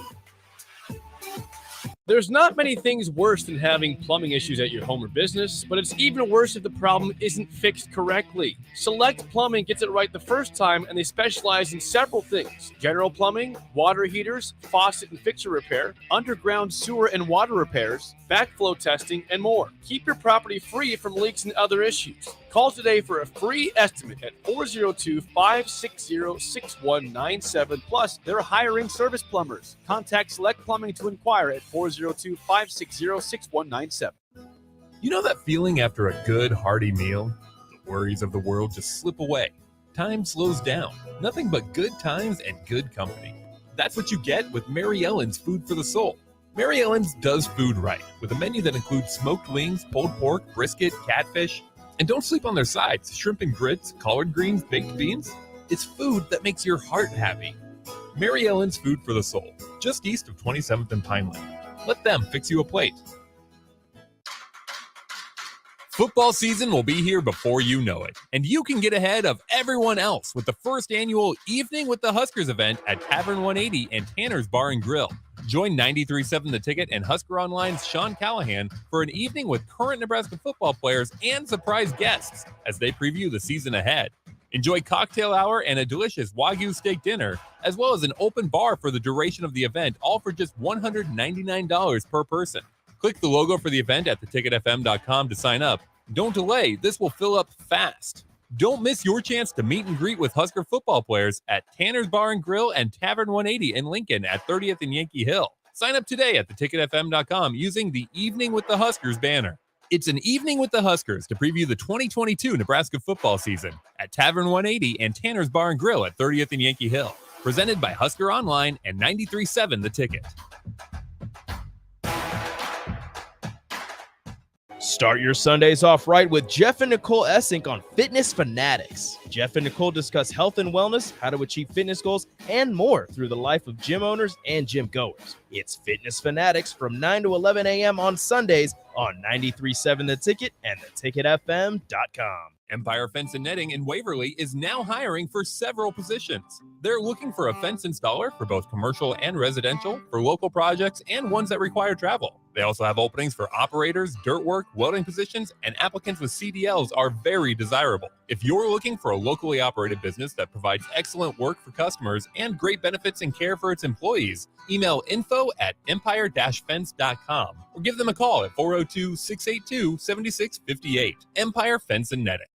There's not many things worse than having plumbing issues at your home or business, but it's even worse if the problem isn't fixed correctly. Select Plumbing gets it right the first time, and they specialize in several things: general plumbing, water heaters, faucet and fixture repair, underground sewer and water repairs, backflow testing, and more. Keep your property free from leaks and other issues. Call today for a free estimate at 402-560-6197. Plus, they're hiring service plumbers. Contact Select Plumbing to inquire at 402-560-6197. You know that feeling after a good, hearty meal? The worries of the world just slip away. Time slows down. Nothing but good times and good company. That's what you get with Mary Ellen's Food for the Soul. Mary Ellen's does food right, with a menu that includes smoked wings, pulled pork, brisket, catfish. And don't sleep on their sides: shrimp and grits, collard greens, baked beans. It's food that makes your heart happy. Mary Ellen's Food for the Soul, just east of 27th and Pineland. Let them fix you a plate. Football season will be here before you know it, and you can get ahead of everyone else with the first annual Evening with the Huskers event at Tavern 180 and Tanner's Bar and Grill. Join 93.7 The Ticket and Husker Online's Sean Callahan for an evening with current Nebraska football players and surprise guests as they preview the season ahead. Enjoy cocktail hour and a delicious Wagyu steak dinner, as well as an open bar for the duration of the event, all for just $199 per person. Click the logo for the event at theticketfm.com to sign up. Don't delay, this will fill up fast. Don't miss your chance to meet and greet with Husker football players at Tanner's Bar and Grill and Tavern 180 in Lincoln at 30th and Yankee Hill. Sign up today at theticketfm.com using the Evening with the Huskers banner. It's an evening with the Huskers to preview the 2022 Nebraska football season at Tavern 180 and Tanner's Bar and Grill at 30th and Yankee Hill. Presented by Husker Online and 93.7 The Ticket. Start your Sundays off right with Jeff and Nicole Essink on Fitness Fanatics. Jeff and Nicole discuss health and wellness, how to achieve fitness goals, and more through the life of gym owners and gym goers. It's Fitness Fanatics from 9 to 11 a.m. on Sundays on 93.7 The Ticket and theticketfm.com. Empire Fence and Netting in Waverly is now hiring for several positions. They're looking for a fence installer for both commercial and residential, for local projects, and ones that require travel. They also have openings for operators, dirt work, welding positions, and applicants with CDLs are very desirable. If you're looking for a locally operated business that provides excellent work for customers and great benefits and care for its employees, email info@empire-fence.com or give them a call at 402-682-7658. Empire Fence and Netting.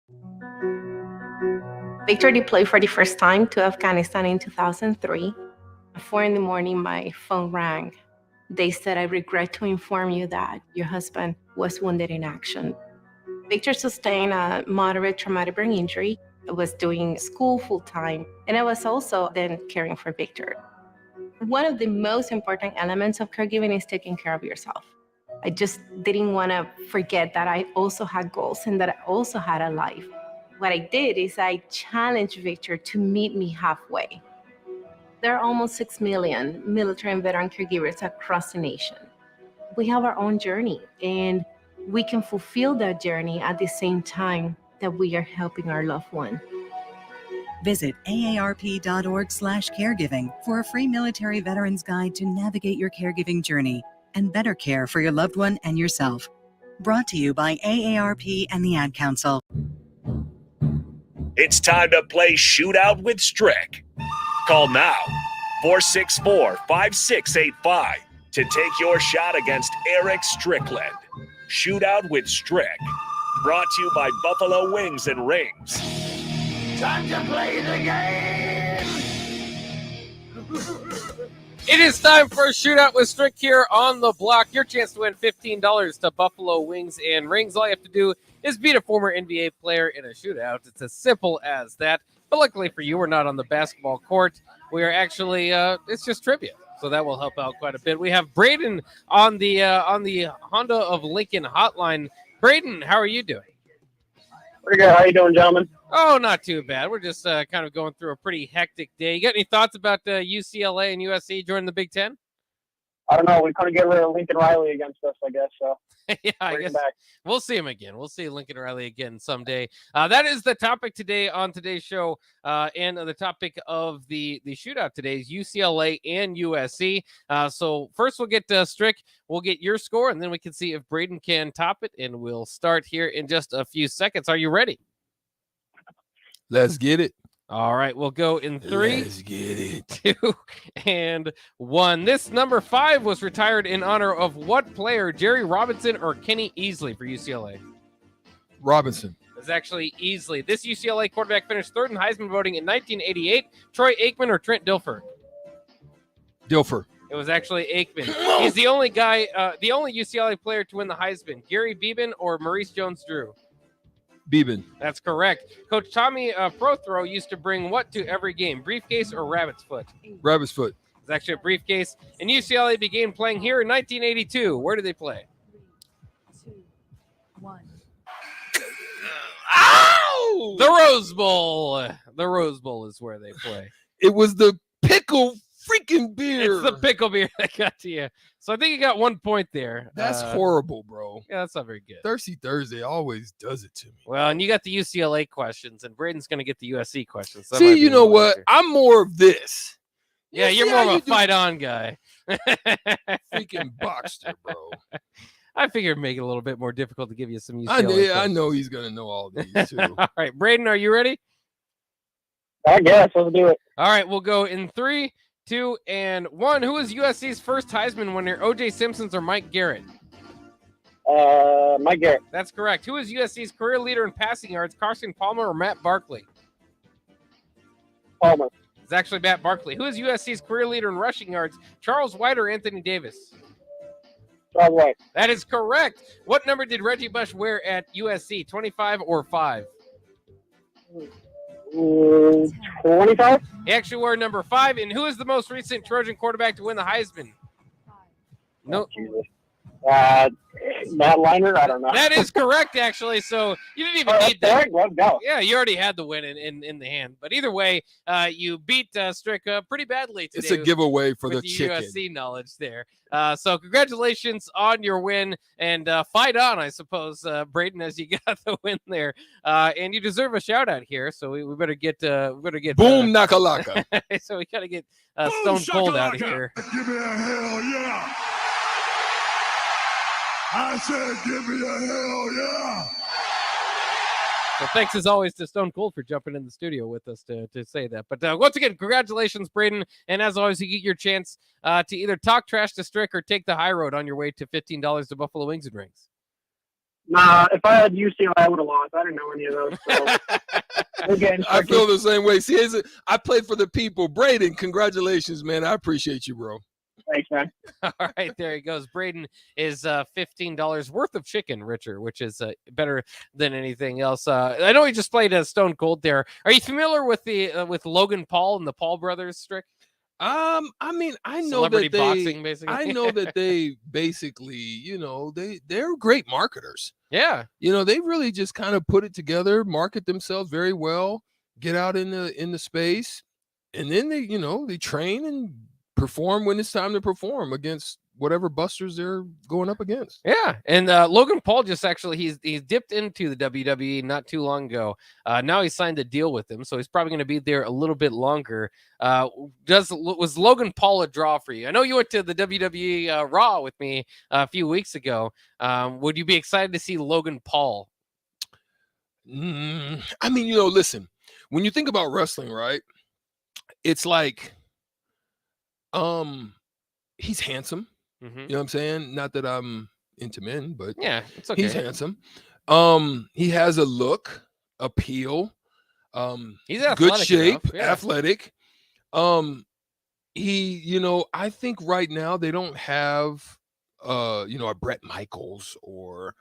Victor deployed for the first time to Afghanistan in 2003. At 4 a.m, my phone rang. They said, "I regret to inform you that your husband was wounded in action. Victor sustained a moderate traumatic brain injury. I was doing school full-time, and I was also then caring for Victor. One of the most important elements of caregiving is taking care of yourself. I just didn't want to forget that I also had goals and that I also had a life. What I did is I challenged Victor to meet me halfway. There are almost 6 million military and veteran caregivers across the nation. We have our own journey, and we can fulfill that journey at the same time that we are helping our loved one. Visit aarp.org/caregiving for a free military veterans guide to navigate your caregiving journey and better care for your loved one and yourself. Brought to you by AARP and the Ad Council. It's time to play Shootout with Strick. Call now, 464-5685, to take your shot against Eric Strickland. Shootout with Strick. Brought to you by Buffalo Wings and Rings. Time to play the game! It is time for a Shootout with Strick here on the block. Your chance to win $15 to Buffalo Wings and Rings. All you have to do is beat a former NBA player in a shootout. It's as simple as that. But luckily for you, we're not on the basketball court. We are actually, it's just trivia. So that will help out quite a bit. We have Braden on the Honda of Lincoln hotline. Braden, how are you doing? Pretty good. How you doing, gentlemen? Oh, not too bad. We're just kind of going through a pretty hectic day. You got any thoughts about UCLA and USC joining the Big Ten? I don't know. We couldn't get rid of Lincoln Riley against us, I guess. So yeah, I guess we'll see him again. We'll see Lincoln Riley again someday. That is the topic today on today's show. And the topic of the shootout today is UCLA and USC. So first we'll get Strick. We'll get your score, and then we can see if Braden can top it. And we'll start here in just a few seconds. Are you ready? Let's get it. All right, we'll go in 3, Let's get it. 2, and 1. This number 5 was retired in honor of what player? Jerry Robinson or Kenny Easley for UCLA? Robinson. It's actually Easley. This UCLA quarterback finished 3rd in Heisman voting in 1988. Troy Aikman or Trent Dilfer? Dilfer. It was actually Aikman. He's the only guy, the only UCLA player to win the Heisman. Gary Beeman or Maurice Jones-Drew? Beeman. That's correct. Coach Tommy Prothrow used to bring what to every game? Briefcase or rabbit's foot? Rabbit's foot. It's actually a briefcase. And UCLA began playing here in 1982. Where did they play? 3, 2, 1. Ow! The Rose Bowl. The Rose Bowl is where they play. It was the pickle freaking beer. It's the pickle beer that got to you. So I think you got 1 point there. That's horrible, bro. Yeah, that's not very good. Thirsty Thursday always does it to me. Well, and you got the UCLA questions, and Braden's going to get the USC questions. So see, you know what? I'm more of this. Yeah, you're more of a fight-on guy. Freaking Boxster, bro. I figured make it a little bit more difficult to give you some UCLA I know he's going to know all these, too. All right, Braden, are you ready? I guess. Let's do it. All right, we'll go in 3, 2, and 1. Who is USC's first Heisman winner? O.J. Simpson's or Mike Garrett? Mike Garrett. That's correct. Who is USC's career leader in passing yards? Carson Palmer or Matt Barkley? Palmer. It's actually Matt Barkley. Who is USC's career leader in rushing yards? Charles White or Anthony Davis? Charles White. That is correct. What number did Reggie Bush wear at USC? 25 or 5? 25? He actually wore number 5. And who is the most recent Trojan quarterback to win the Heisman? No. Matt Leinart? I don't know. That is correct, actually. So you didn't even need that. Let's go. Yeah, you already had the win in the hand. But either way, you beat Strick pretty badly today. It's a giveaway for the with chicken. USC knowledge there. So congratulations on your win, and fight on, I suppose, Braden, as you got the win there. And you deserve a shout out here. So we better get boom nakalaka. So we gotta get Stone Cold out of here. Give me a hell yeah! I said, give me a hell yeah! So thanks as always to Stone Cold for jumping in the studio with us to say that. But once again, congratulations, Braden. And as always, you get your chance to either talk trash to Strick or take the high road on your way to $15 to Buffalo Wings and Rings. Nah, if I had UCLA, I would have lost. I didn't know any of those. So again, I feel the same way. See, I played for the people. Braden, congratulations, man. I appreciate you, bro. Thanks, man. All right, there he goes. Braden is $15 worth of chicken, Richard, which is better than anything else. I know he just played Stone Cold there. Are you familiar with the with Logan Paul and the Paul brothers, Strick? I mean, I know Celebrity that boxing, basically. I know that they basically, they're great marketers. Yeah. They really just kind of put it together, market themselves very well, get out in the space, and then they train and perform when it's time to perform against whatever busters they're going up against. Yeah, and Logan Paul just actually he's dipped into the WWE not too long ago. Now he signed a deal with them, so he's probably going to be there a little bit longer. Was Logan Paul a draw for you? I know you went to the WWE Raw with me a few weeks ago. Would you be excited to see Logan Paul? I mean, listen, when you think about wrestling, right? It's like, he's handsome. Mm-hmm. You know what I'm saying? Not that I'm into men, but yeah, it's okay. He's handsome. He has a look, appeal. He's good shape, enough. Yeah. athletic. I think right now they don't have a Bret Michaels or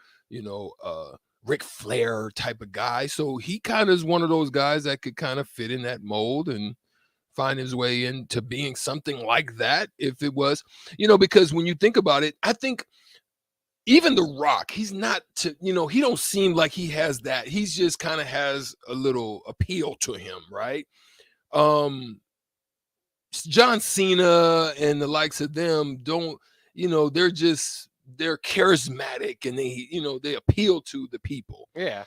Ric Flair type of guy. So he kind of is one of those guys that could kind of fit in that mold and find his way into being something like that if it was, because when you think about it, I think even The Rock, he's not he don't seem like he has that. He's just kind of has a little appeal to him, right? John Cena and the likes of them don't, they're charismatic and they appeal to the people. Yeah.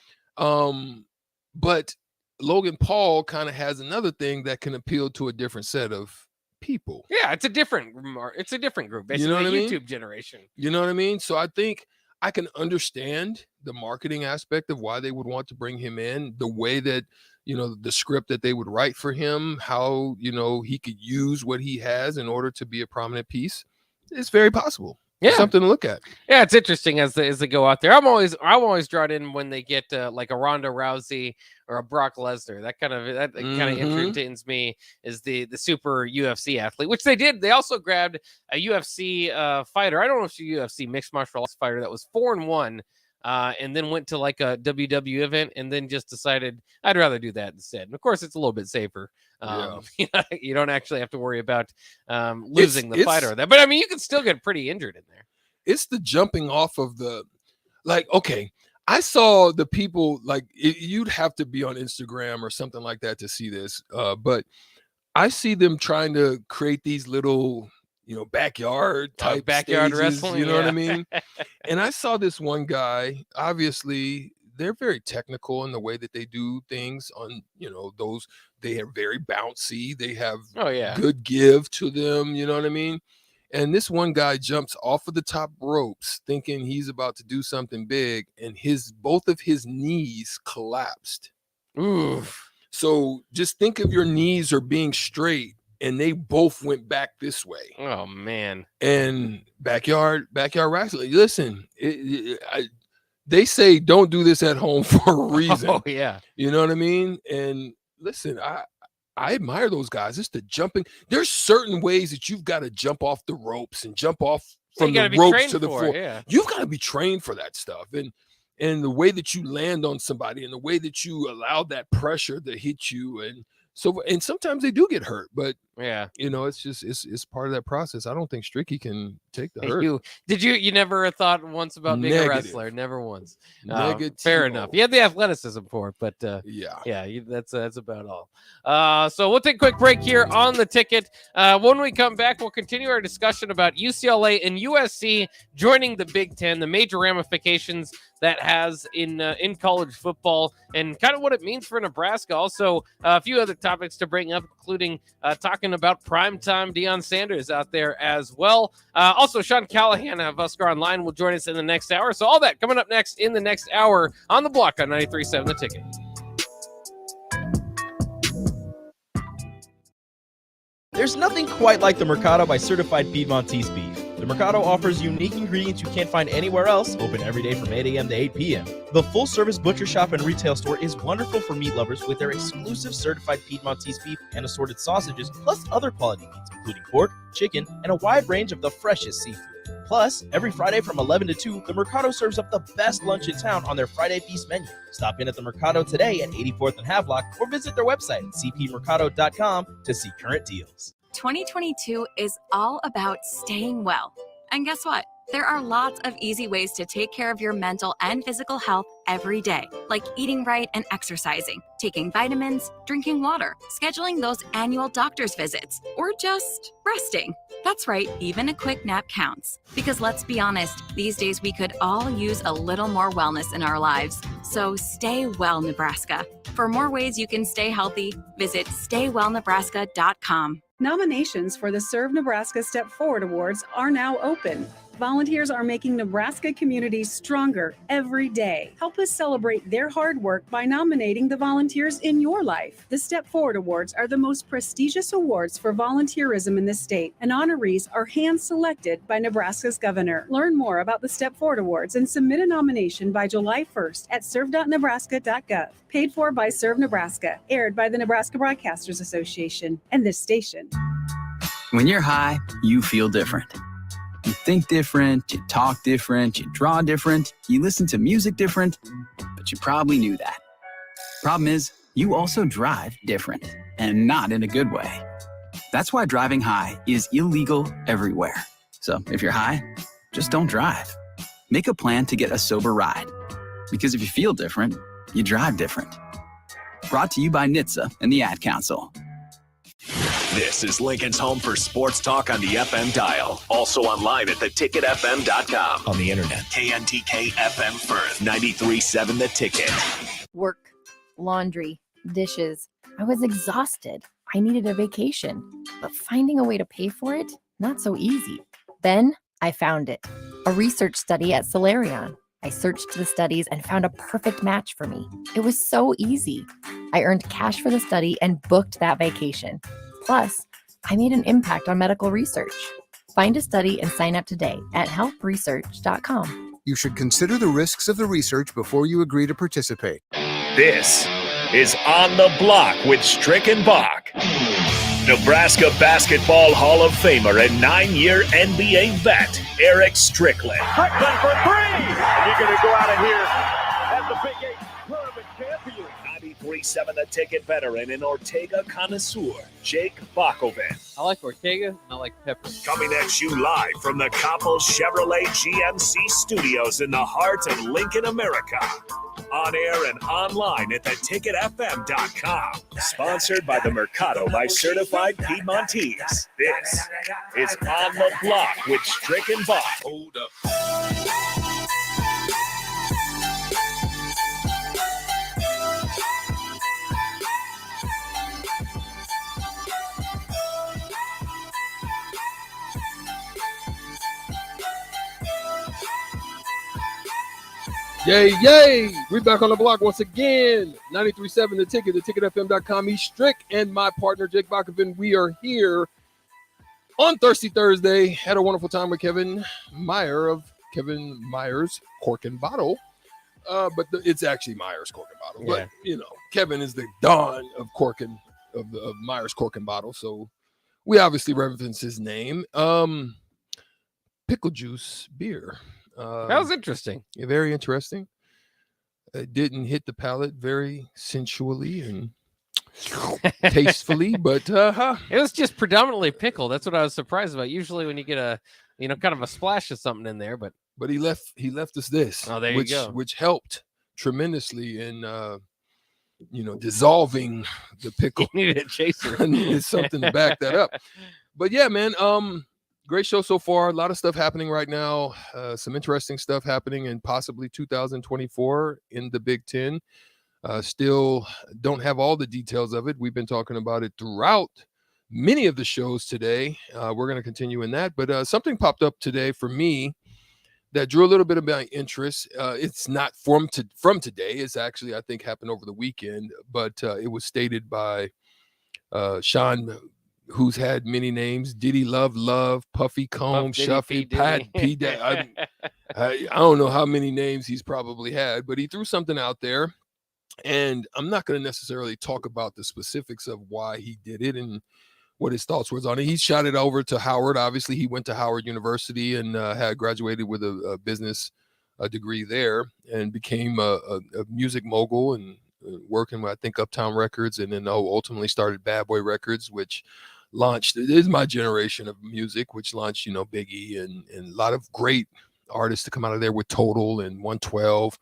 But Logan Paul kind of has another thing that can appeal to a different set of people. Yeah, it's a different group. Basically, You know what I mean? YouTube generation. You know what I mean? So I think I can understand the marketing aspect of why they would want to bring him in, the way that, the script that they would write for him, how, he could use what he has in order to be a prominent piece. It's very possible. Yeah, something to look at. Yeah, it's interesting as they go out there. I'm always drawn in when they get like a Ronda Rousey or a Brock Lesnar. That kind of entertains me is the super UFC athlete, which they did. They also grabbed a UFC fighter. I don't know if it's a UFC mixed martial arts fighter that was 4-1. And then went to like a WWE event and then just decided I'd rather do that instead. And of course, it's a little bit safer. You don't actually have to worry about losing the fight or that. But I mean, you can still get pretty injured in there. It's the jumping off of okay, I saw the people you'd have to be on Instagram or something like that to see this. But I see them trying to create these little backyard type backyard stages, wrestling. You know what I mean? And I saw this one guy, obviously they're very technical in the way that they do things on, they are very bouncy. They have good give to them. You know what I mean? And this one guy jumps off of the top ropes thinking he's about to do something big. And both of his knees collapsed. Oof. So just think of your knees are being straight. And they both went back this way. Oh man! And backyard wrestling. Listen, they say don't do this at home for a reason. Oh yeah, you know what I mean. And listen, I admire those guys. It's the jumping. There's certain ways that you've got to jump off the ropes and jump off from the ropes to the floor. Yeah. You've got to be trained for that stuff. And the way that you land on somebody and the way that you allow that pressure to hit you and sometimes they do get hurt, but yeah, it's just it's part of that process. I don't think Stricky can take the hurt. You never thought once about being a wrestler? Never once. Fair enough. You had the athleticism for it, but that's about all. So we'll take a quick break here on the ticket. When we come back, we'll continue our discussion about UCLA and USC joining the Big Ten, the major ramifications that has in college football, and kind of what it means for Nebraska. Also, a few other topics to bring up, including talking about primetime Deion Sanders out there as well. Also, Sean Callahan of Husker Online will join us in the next hour. So all that coming up next in the next hour on the block on 93.7 The Ticket. There's nothing quite like the Mercado by Certified Piedmontese beef. The Mercado offers unique ingredients you can't find anywhere else, open every day from 8 a.m. to 8 p.m. The full-service butcher shop and retail store is wonderful for meat lovers with their exclusive Certified Piedmontese beef and assorted sausages, plus other quality meats, including pork, chicken, and a wide range of the freshest seafood. Plus, every Friday from 11 to 2, the Mercado serves up the best lunch in town on their Friday Feast menu. Stop in at the Mercado today at 84th and Havelock or visit their website at cpmercado.com to see current deals. 2022 is all about staying well. And guess what? There are lots of easy ways to take care of your mental and physical health every day, like eating right and exercising, taking vitamins, drinking water, scheduling those annual doctor's visits, or just resting. That's right, even a quick nap counts. Because let's be honest, these days we could all use a little more wellness in our lives. So stay well, Nebraska. For more ways you can stay healthy, visit staywellnebraska.com. Nominations for the Serve Nebraska Step Forward Awards are now open. Volunteers are making Nebraska communities stronger every day. Help us celebrate their hard work by nominating the volunteers in your life. The Step Forward Awards are the most prestigious awards for volunteerism in the state, and honorees are hand-selected by Nebraska's governor. Learn more about the Step Forward Awards and submit a nomination by July 1st at serve.nebraska.gov. Paid for by Serve Nebraska, aired by the Nebraska Broadcasters Association and this station. When you're high, you feel different. You think different, you talk different, you draw different, you listen to music different, but you probably knew that. Problem is, you also drive different, and not in a good way. That's why driving high is illegal everywhere. So if you're high, just don't drive. Make a plan to get a sober ride. Because if you feel different, you drive different. Brought to you by NHTSA and the Ad Council. This is Lincoln's home for sports talk on the FM dial. Also online at theticketfm.com. On the internet. KNTK FM Firth, 93.7 The Ticket. Work, laundry, dishes. I was exhausted. I needed a vacation. But finding a way to pay for it, not so easy. Then I found it. A research study at Solarion. I searched the studies and found a perfect match for me. It was so easy. I earned cash for the study and booked that vacation. Plus, I made an impact on medical research. Find a study and sign up today at helpresearch.com. You should consider the risks of the research before you agree to participate. This is On the Block with Stricken Bach. Nebraska Basketball Hall of Famer and 9-year NBA vet, Eric Strickland. Strickland for three! And you're going to go out of here as the Big 8 tournament champion. 93.7 The Ticket veteran and Ortega connoisseur, Jake Bakoven. I like Ortega. I like pepper. Coming at you live from the Coppel Chevrolet GMC studios in the heart of Lincoln, America. On air and online at theticketfm.com. Sponsored by the Mercado by Certified Piedmontese. This is On the Block with Stricken Bach. Hold up. Yay, yay! We're back on the block once again. 93.7 The Ticket, theticketfm.com. He's Strick and my partner, Jake Bakoven. We are here on Thirsty Thursday. Had a wonderful time with Kevin Meyer of Kevin Meyer's Cork and Bottle. But it's actually Meyer's Cork and Bottle. Yeah. But, you know, Kevin is the Don of of Meyer's Cork and Bottle. So we obviously reference his name. Pickle juice beer. That was interesting. Yeah, very interesting. It didn't hit the palate very sensually and tastefully, but it was just predominantly pickle. That's what I was surprised about. Usually when you get a, kind of a splash of something in there, but he left us this. Oh, there you go. Which helped tremendously in dissolving the pickle. You needed a chaser. I needed something to back that up. But yeah, man, great show so far. A lot of stuff happening right now. Some interesting stuff happening in possibly 2024 in the Big Ten. Still don't have all the details of it. We've been talking about it throughout many of the shows today. We're going to continue in that. But something popped up today for me that drew a little bit of my interest. It's not from today. It's actually, I think, happened over the weekend. But it was stated by Sean, who's had many names: Diddy Love, Puffy Comb, Shuffy, Pat P. I don't know how many names he's probably had, but he threw something out there. And I'm not going to necessarily talk about the specifics of why he did it and what his thoughts was on it. He shot it over to Howard. Obviously, he went to Howard University and had graduated with a business degree there, and became a music mogul and working with, I think, Uptown Records, and then ultimately started Bad Boy Records, which launched, it is my generation of music, which launched, Biggie and a lot of great artists to come out of there with Total and 112.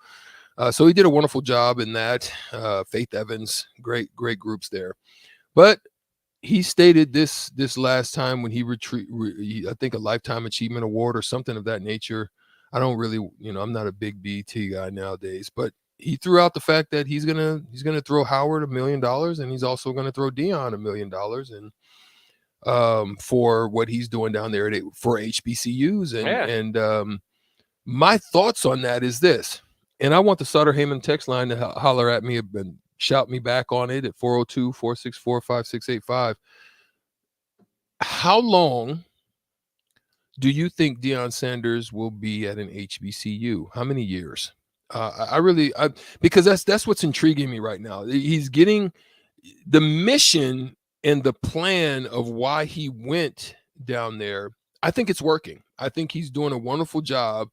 So he did a wonderful job in that. Faith Evans, great groups there. But he stated this last time when he I think a Lifetime Achievement Award or something of that nature. I don't really, I'm not a big BT guy nowadays, but he threw out the fact that he's gonna throw Howard $1 million, and he's also gonna throw Deion $1 million, and for what he's doing down there for HBCUs, and my thoughts on that is this, and I want the Sutter Heyman text line to holler at me and shout me back on it at 402-464-5685. How long do you think Deion Sanders will be at an HBCU? How many years? Because that's what's intriguing me right now. He's getting the mission and the plan of why he went down there. I think it's working. I think he's doing a wonderful job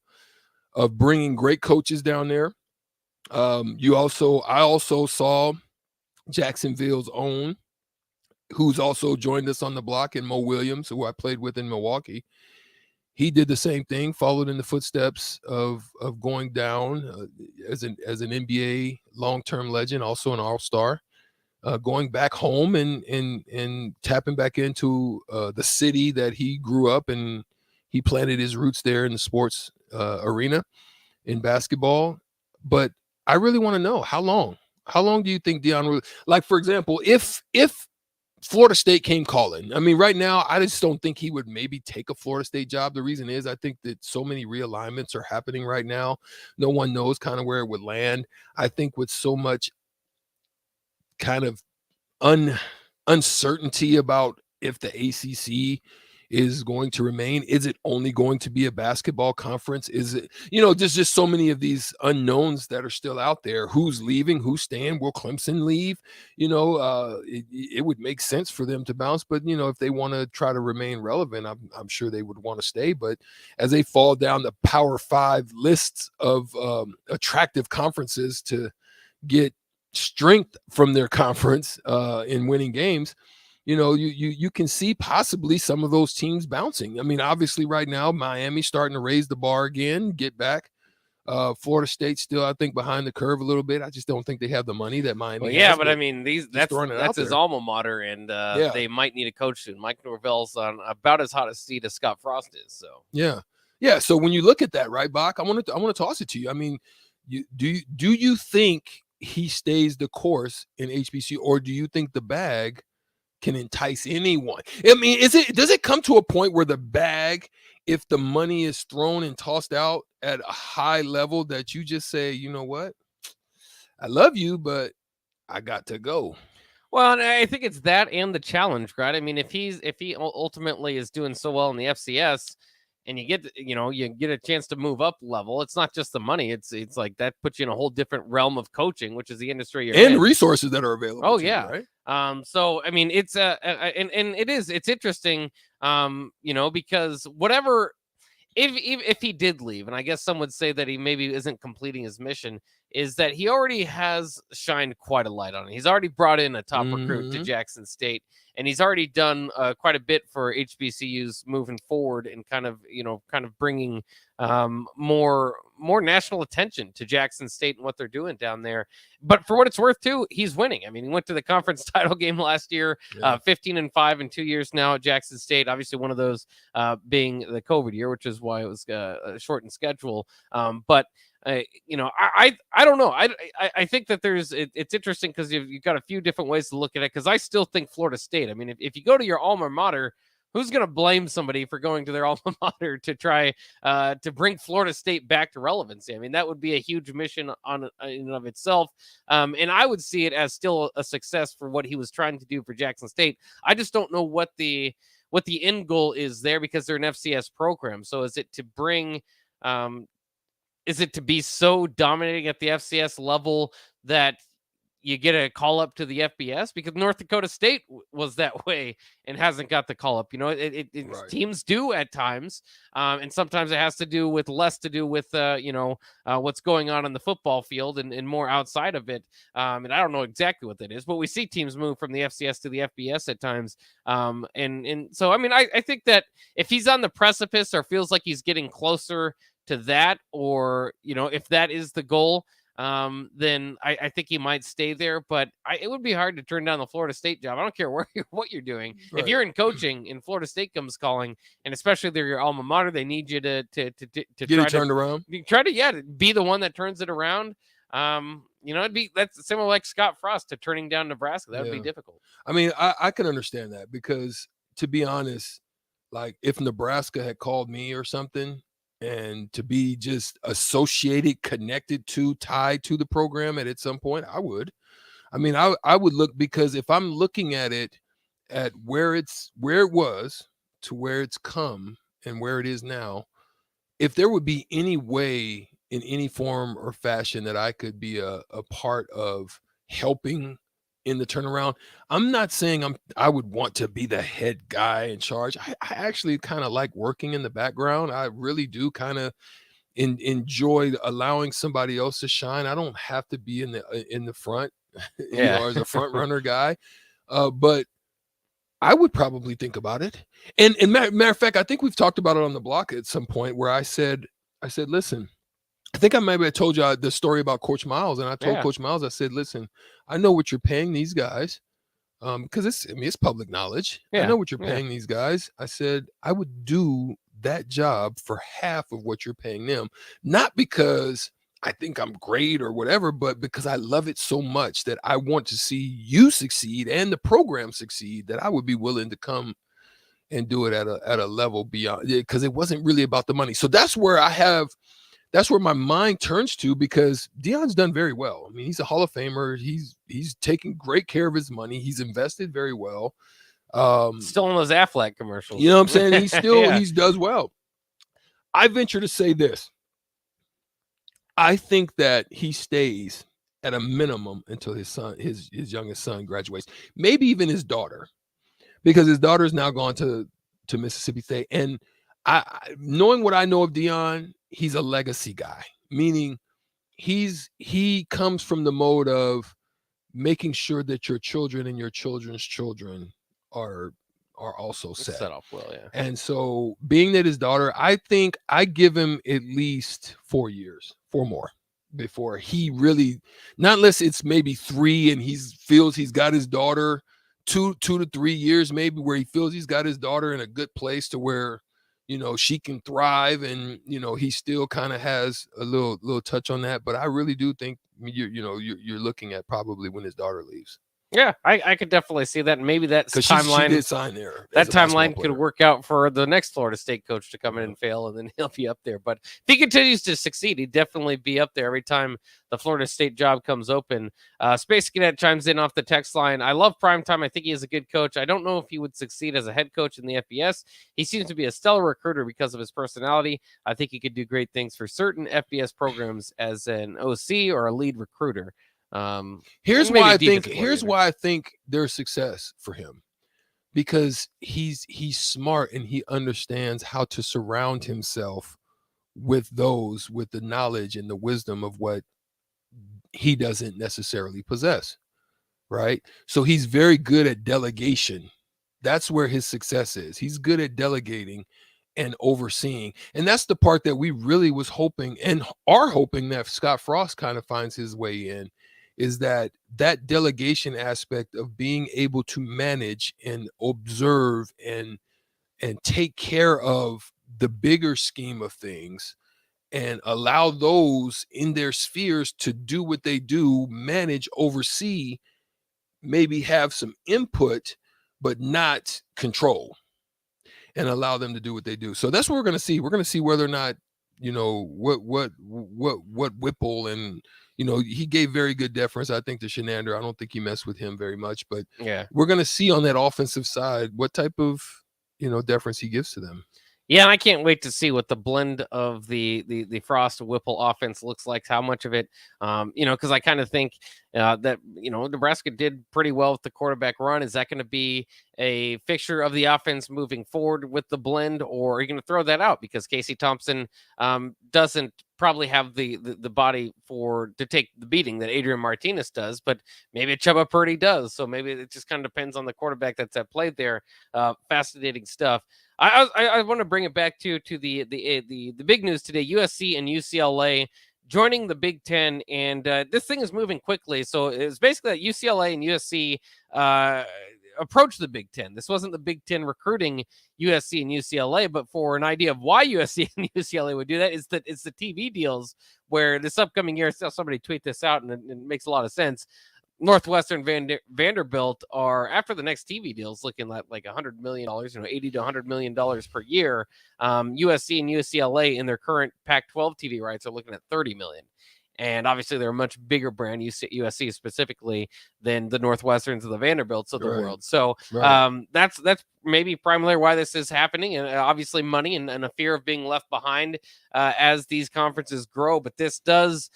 of bringing great coaches down there. I also saw Jacksonville's own, who's also joined us on the block, and Mo Williams, who I played with in Milwaukee. He did the same thing, followed in the footsteps of going down as an NBA long-term legend, also an all-star, going back home and tapping back into the city that he grew up in. He planted his roots there in the sports arena in basketball. But I really want to know, how long do you think Deion, like, for example, if Florida State came calling, I mean, right now, I just don't think he would maybe take a Florida State job. The reason is I think that so many realignments are happening right now. No one knows kind of where it would land. I think with so much kind of uncertainty about if the ACC is going to remain, is it only going to be a basketball conference? Is it, there's just so many of these unknowns that are still out there. Who's leaving? Who's staying? Will Clemson leave? It would make sense for them to bounce, but if they want to try to remain relevant, I'm sure they would want to stay. But as they fall down the Power 5 lists of attractive conferences to get strength from their conference in winning games, you can see possibly some of those teams bouncing. I mean, obviously right now, Miami's starting to raise the bar again, get back. Florida State still, I think, behind the curve a little bit. I just don't think they have the money that Miami has. But I mean, that's his alma mater, and they might need a coach soon. Mike Norvell's on about as hot a seat as Scott Frost is. So yeah. So when you look at that, right, Bach, I want to toss it to you. I mean, do you think he stays the course in HBCU, or do you think the bag can entice anyone? I mean, does it come to a point where the bag, if the money is thrown and tossed out at a high level, that you just say, you know what, I love you, but I got to go? Well, and I think it's that and the challenge, right? I mean, if he ultimately is doing so well in the FCS, and you get a chance to move up level, it's not just the money. It's like that puts you in a whole different realm of coaching, which is the industry you're in. Resources that are available. Oh, to yeah. You, right? So I mean, it's it's interesting, because whatever, if he did leave, and I guess some would say that he maybe isn't completing his mission, is that he already has shined quite a light on it. He's already brought in a top recruit to Jackson State, and he's already done quite a bit for HBCUs moving forward, and kind of bringing more national attention to Jackson State and what they're doing down there. But for what it's worth, too, he's winning. I mean, he went to the conference title game last year, 15-5 in 2 years now at Jackson State. Obviously, one of those being the COVID year, which is why it was a shortened schedule. But I don't know. I think that it's interesting because you've got a few different ways to look at it. Because I still think Florida State. I mean, if you go to your alma mater, who's going to blame somebody for going to their alma mater to try to bring Florida State back to relevancy? I mean, that would be a huge mission in and of itself. And I would see it as still a success for what he was trying to do for Jackson State. I just don't know what the end goal is there, because they're an FCS program. So is it to bring is it to be so dominating at the FCS level that you get a call up to the FBS, because North Dakota State was that way and hasn't got the call up. Right. Teams do at times, and sometimes it has to do with less to do with what's going on the football field and more outside of it. And I don't know exactly what that is, but we see teams move from the FCS to the FBS at times. And so I think that if he's on the precipice or feels like he's getting closer to that, or if that is the goal, then I think he might stay there. But it would be hard to turn down the Florida State job. I don't care what you're doing. Right. If you're in coaching and Florida State comes calling, and especially they're your alma mater, they need you to Get try it turned around. Try to be the one that turns it around. That's similar like Scott Frost to turning down Nebraska. That would be difficult. I mean, I can understand that, because to be honest, like if Nebraska had called me or something, and to be just associated, connected to, tied to the program at some point, I would. I mean, I would look, because if I'm looking at it at where it was to where it's come and where it is now, if there would be any way in any form or fashion that I could be a part of helping in the turnaround, I'm not saying I would want to be the head guy in charge. I actually kind of like working in the background. I really do kind of enjoy allowing somebody else to shine. I don't have to be in the front, as a front runner guy. But I would probably think about it. And matter of fact, I think we've talked about it on the block at some point, where I said, listen, I think I maybe I told you the story about Coach Miles, and I told Coach Miles, I said, listen, I know what you're paying these guys, because it's public knowledge. I know what you're paying these guys. I said, I would do that job for half of what you're paying them, not because I think I'm great or whatever, but because I love it so much that I want to see you succeed and the program succeed, that I would be willing to come and do it at a level beyond, because it wasn't really about the money. So that's where my mind turns to, because Deion's done very well. I mean, he's a Hall of Famer. He's taking great care of his money. He's invested very well. Still in those Affleck commercials. You know what I'm saying? He's still he does well. I venture to say this. I think that he stays at a minimum until his youngest son graduates, maybe even his daughter, because his daughter's now gone to Mississippi State. And knowing what I know of Deion, he's a legacy guy, meaning he comes from the mode of making sure that your children and your children's children are also set up well. Yeah. And so, being that his daughter, I think I give him at least 4 more before he really, not unless it's maybe 3 and he feels he's got his daughter, 2 to 3 years maybe, where he feels he's got his daughter in a good place to where she can thrive, and he still kind of has a little touch on that. But I really do think you're looking at probably when his daughter leaves. Yeah, I could definitely see that. And maybe that timeline, she did sign there. That timeline could work out for the next Florida State coach to come in and fail, and then he'll be up there. But if he continues to succeed, he'd definitely be up there every time the Florida State job comes open. Space Cadet chimes in off the text line. I love Primetime. I think he is a good coach. I don't know if he would succeed as a head coach in the FBS. He seems to be a stellar recruiter because of his personality. I think he could do great things for certain FBS programs as an OC or a lead recruiter. Here's why I think there's success for him, because he's smart and he understands how to surround himself with those with the knowledge and the wisdom of what he doesn't necessarily possess, right? So he's very good at delegation. That's where his success is. He's good at delegating and overseeing, and that's the part that we really was hoping and are hoping that Scott Frost kind of finds his way in, is that delegation aspect of being able to manage and observe and take care of the bigger scheme of things, and allow those in their spheres to do what they do, manage, oversee, maybe have some input, but not control, and allow them to do what they do. So that's what we're going to see. We're going to see whether or not, what Whipple, and he gave very good deference, I think, to Shenander. I don't think he messed with him very much, but we're going to see on that offensive side what type of, deference he gives to them. Yeah, and I can't wait to see what the blend of the Frost Whipple offense looks like, how much of it, because I kind of think that, Nebraska did pretty well with the quarterback run. Is that going to be a fixture of the offense moving forward with the blend, or are you going to throw that out because Casey Thompson doesn't probably have the body to take the beating that Adrian Martinez does, but maybe Chuba Purdy does. So maybe it just kind of depends on the quarterback that's at play there. Fascinating stuff. I want to bring it back to the big news today. USC and UCLA joining the Big Ten, and this thing is moving quickly. So it's basically that UCLA and USC approach the Big Ten. This wasn't the Big Ten recruiting USC and UCLA, but for an idea of why USC and UCLA would do that is that it's the TV deals where this upcoming year, somebody tweet this out, and it makes a lot of sense. Northwestern Vanderbilt are, after the next TV deals, looking at like $100 million, $80 to $100 million per year. USC and UCLA in their current Pac-12 TV rights are looking at $30 million. And obviously they're a much bigger brand, USC specifically, than the Northwesterns and the Vanderbilts of the world. So that's maybe primarily why this is happening. And obviously money and a fear of being left behind as these conferences grow. But this does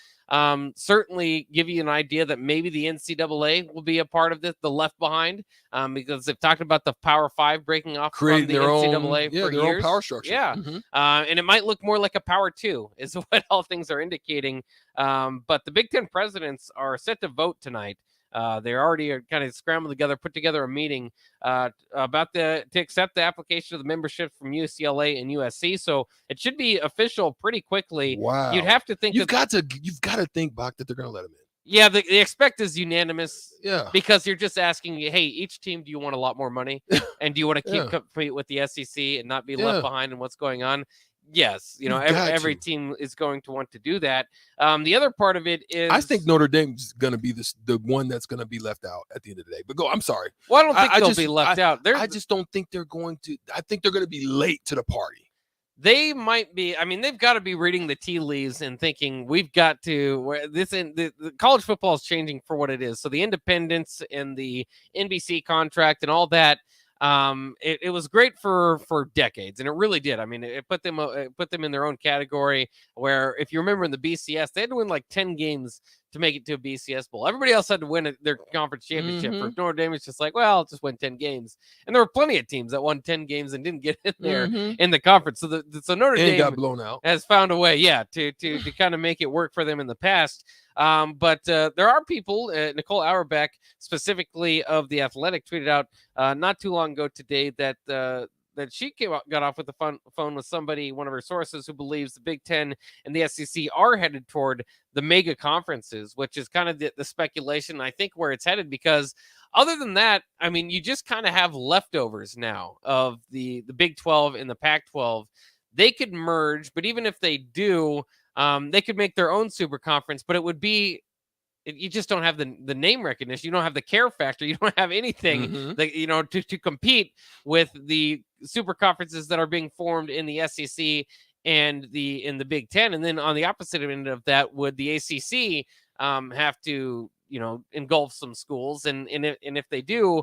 certainly give you an idea that maybe the NCAA will be a part of this, the left behind, because they've talked about the Power Five breaking off creating from the their NCAA own, for their years. own power structure. Yeah. And it might look more like a Power Two is what all things are indicating. But the Big Ten presidents are set to vote tonight. They already are kind of scrambled together, put together a meeting about to accept the application of the membership from UCLA and USC. So it should be official pretty quickly. Wow. You'd have to think you've got to think, Bach, that they're going to let him in. Yeah, the expect is unanimous. Yeah, because you're just asking, hey, each team, do you want a lot more money, and do you want to compete with the SEC and not be left behind in what's going on? Yes, every team is going to want to do that. The other part of it is, I think Notre Dame's going to be the one that's going to be left out at the end of the day. But I'm sorry. Well, I don't think they'll be left out. I just don't think they're going to. I think they're going to be late to the party. They might be. I mean, they've got to be reading the tea leaves and thinking we've got to. The college football is changing for what it is. So the independence and the NBC contract and all that. It was great for decades, and it really did. I mean, it put them in their own category where, if you remember in the BCS, they had to win like 10 games to make it to a BCS bowl. Everybody else had to win their conference championship. For Notre Dame, it's just like, well, I'll just win 10 games. And there were plenty of teams that won 10 games and didn't get in there in the conference. So Notre Dame got blown out. Has found a way, to kind of make it work for them in the past. But there are people, Nicole Auerbach, specifically of The Athletic, tweeted out not too long ago today that she got off with the phone with somebody, one of her sources, who believes the Big Ten and the SEC are headed toward the mega conferences, which is kind of the speculation, I think, where it's headed. Because other than that, I mean, you just kind of have leftovers now of the Big 12 and the Pac-12. They could merge, but even if they do, they could make their own super conference, but it would be, you just don't have the name recognition. You don't have the care factor. You don't have anything that, to compete with the super conferences that are being formed in the SEC and in the Big Ten. And then on the opposite end of that, would the ACC have to, engulf some schools? And if they do,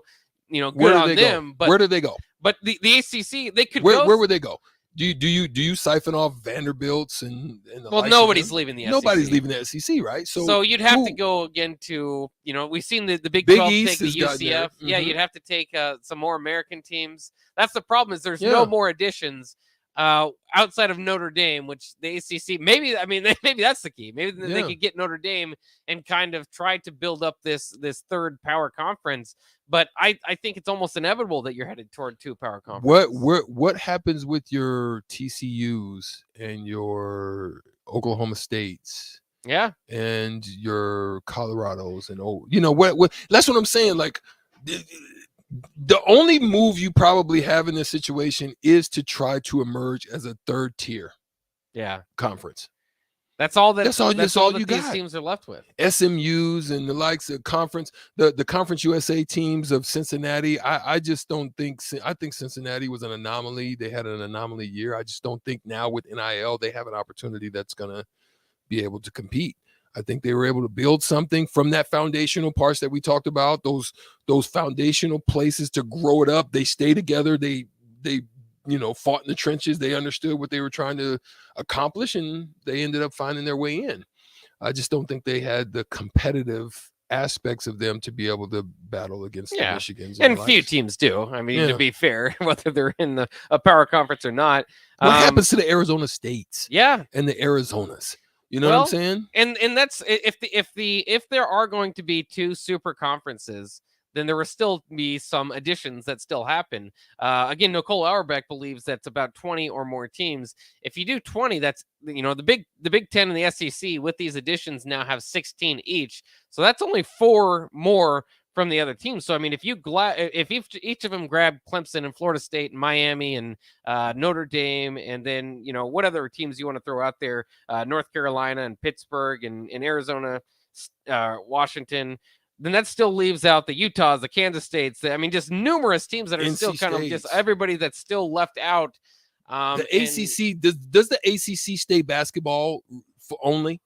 good on them. But where do they go? But the ACC, they could where would they go? Do you siphon off Vanderbilts and the well, nobody's leaving the SEC. Nobody's leaving the SEC, right? So you'd have to go again to, we've seen the Big 12 East take the UCF. Yeah, you'd have to take some more American teams. That's the problem, is there's no more additions outside of Notre Dame, which the ACC, maybe that's the key. Maybe they could get Notre Dame and kind of try to build up this third power conference. But I think it's almost inevitable that you're headed toward two power conferences. What happens with your TCUs and your Oklahoma States? Yeah. And your Colorados and what that's what I'm saying. Like, the only move you probably have in this situation is to try to emerge as a third tier conference. That's all that you these got. teams are left with. SMUs and the likes of conference, the Conference USA teams of Cincinnati. I just don't think. I think Cincinnati was an anomaly. They had an anomaly year. I just don't think now with NIL they have an opportunity that's gonna be able to compete. I think they were able to build something from that foundational parts that we talked about. Those foundational places to grow it up. They stay together. They fought in the trenches. They understood what they were trying to accomplish, and they ended up finding their way in. I just don't think they had the competitive aspects of them to be able to battle against the Michigans. And the few likes. teams do. I mean, to be fair, whether they're in a power conference or not. What happens to the Arizona States? Yeah. And the Arizonas. You know what I'm saying? And that's if there are going to be 2 super conferences, then there will still be some additions that still happen. Again, Nicole Auerbach believes that's about 20 or more teams. If you do 20, that's the Big Ten and the SEC with these additions now have 16 each. So that's only 4 more from the other teams. So I mean, if each of them grab Clemson and Florida State and Miami and Notre Dame, and then what other teams you want to throw out there, North Carolina and Pittsburgh and Arizona, Washington, then that still leaves out the Utahs, the Kansas States. Just numerous teams that are NC still kind of States. just everybody that's still left out. The ACC does the ACC stay basketball for only?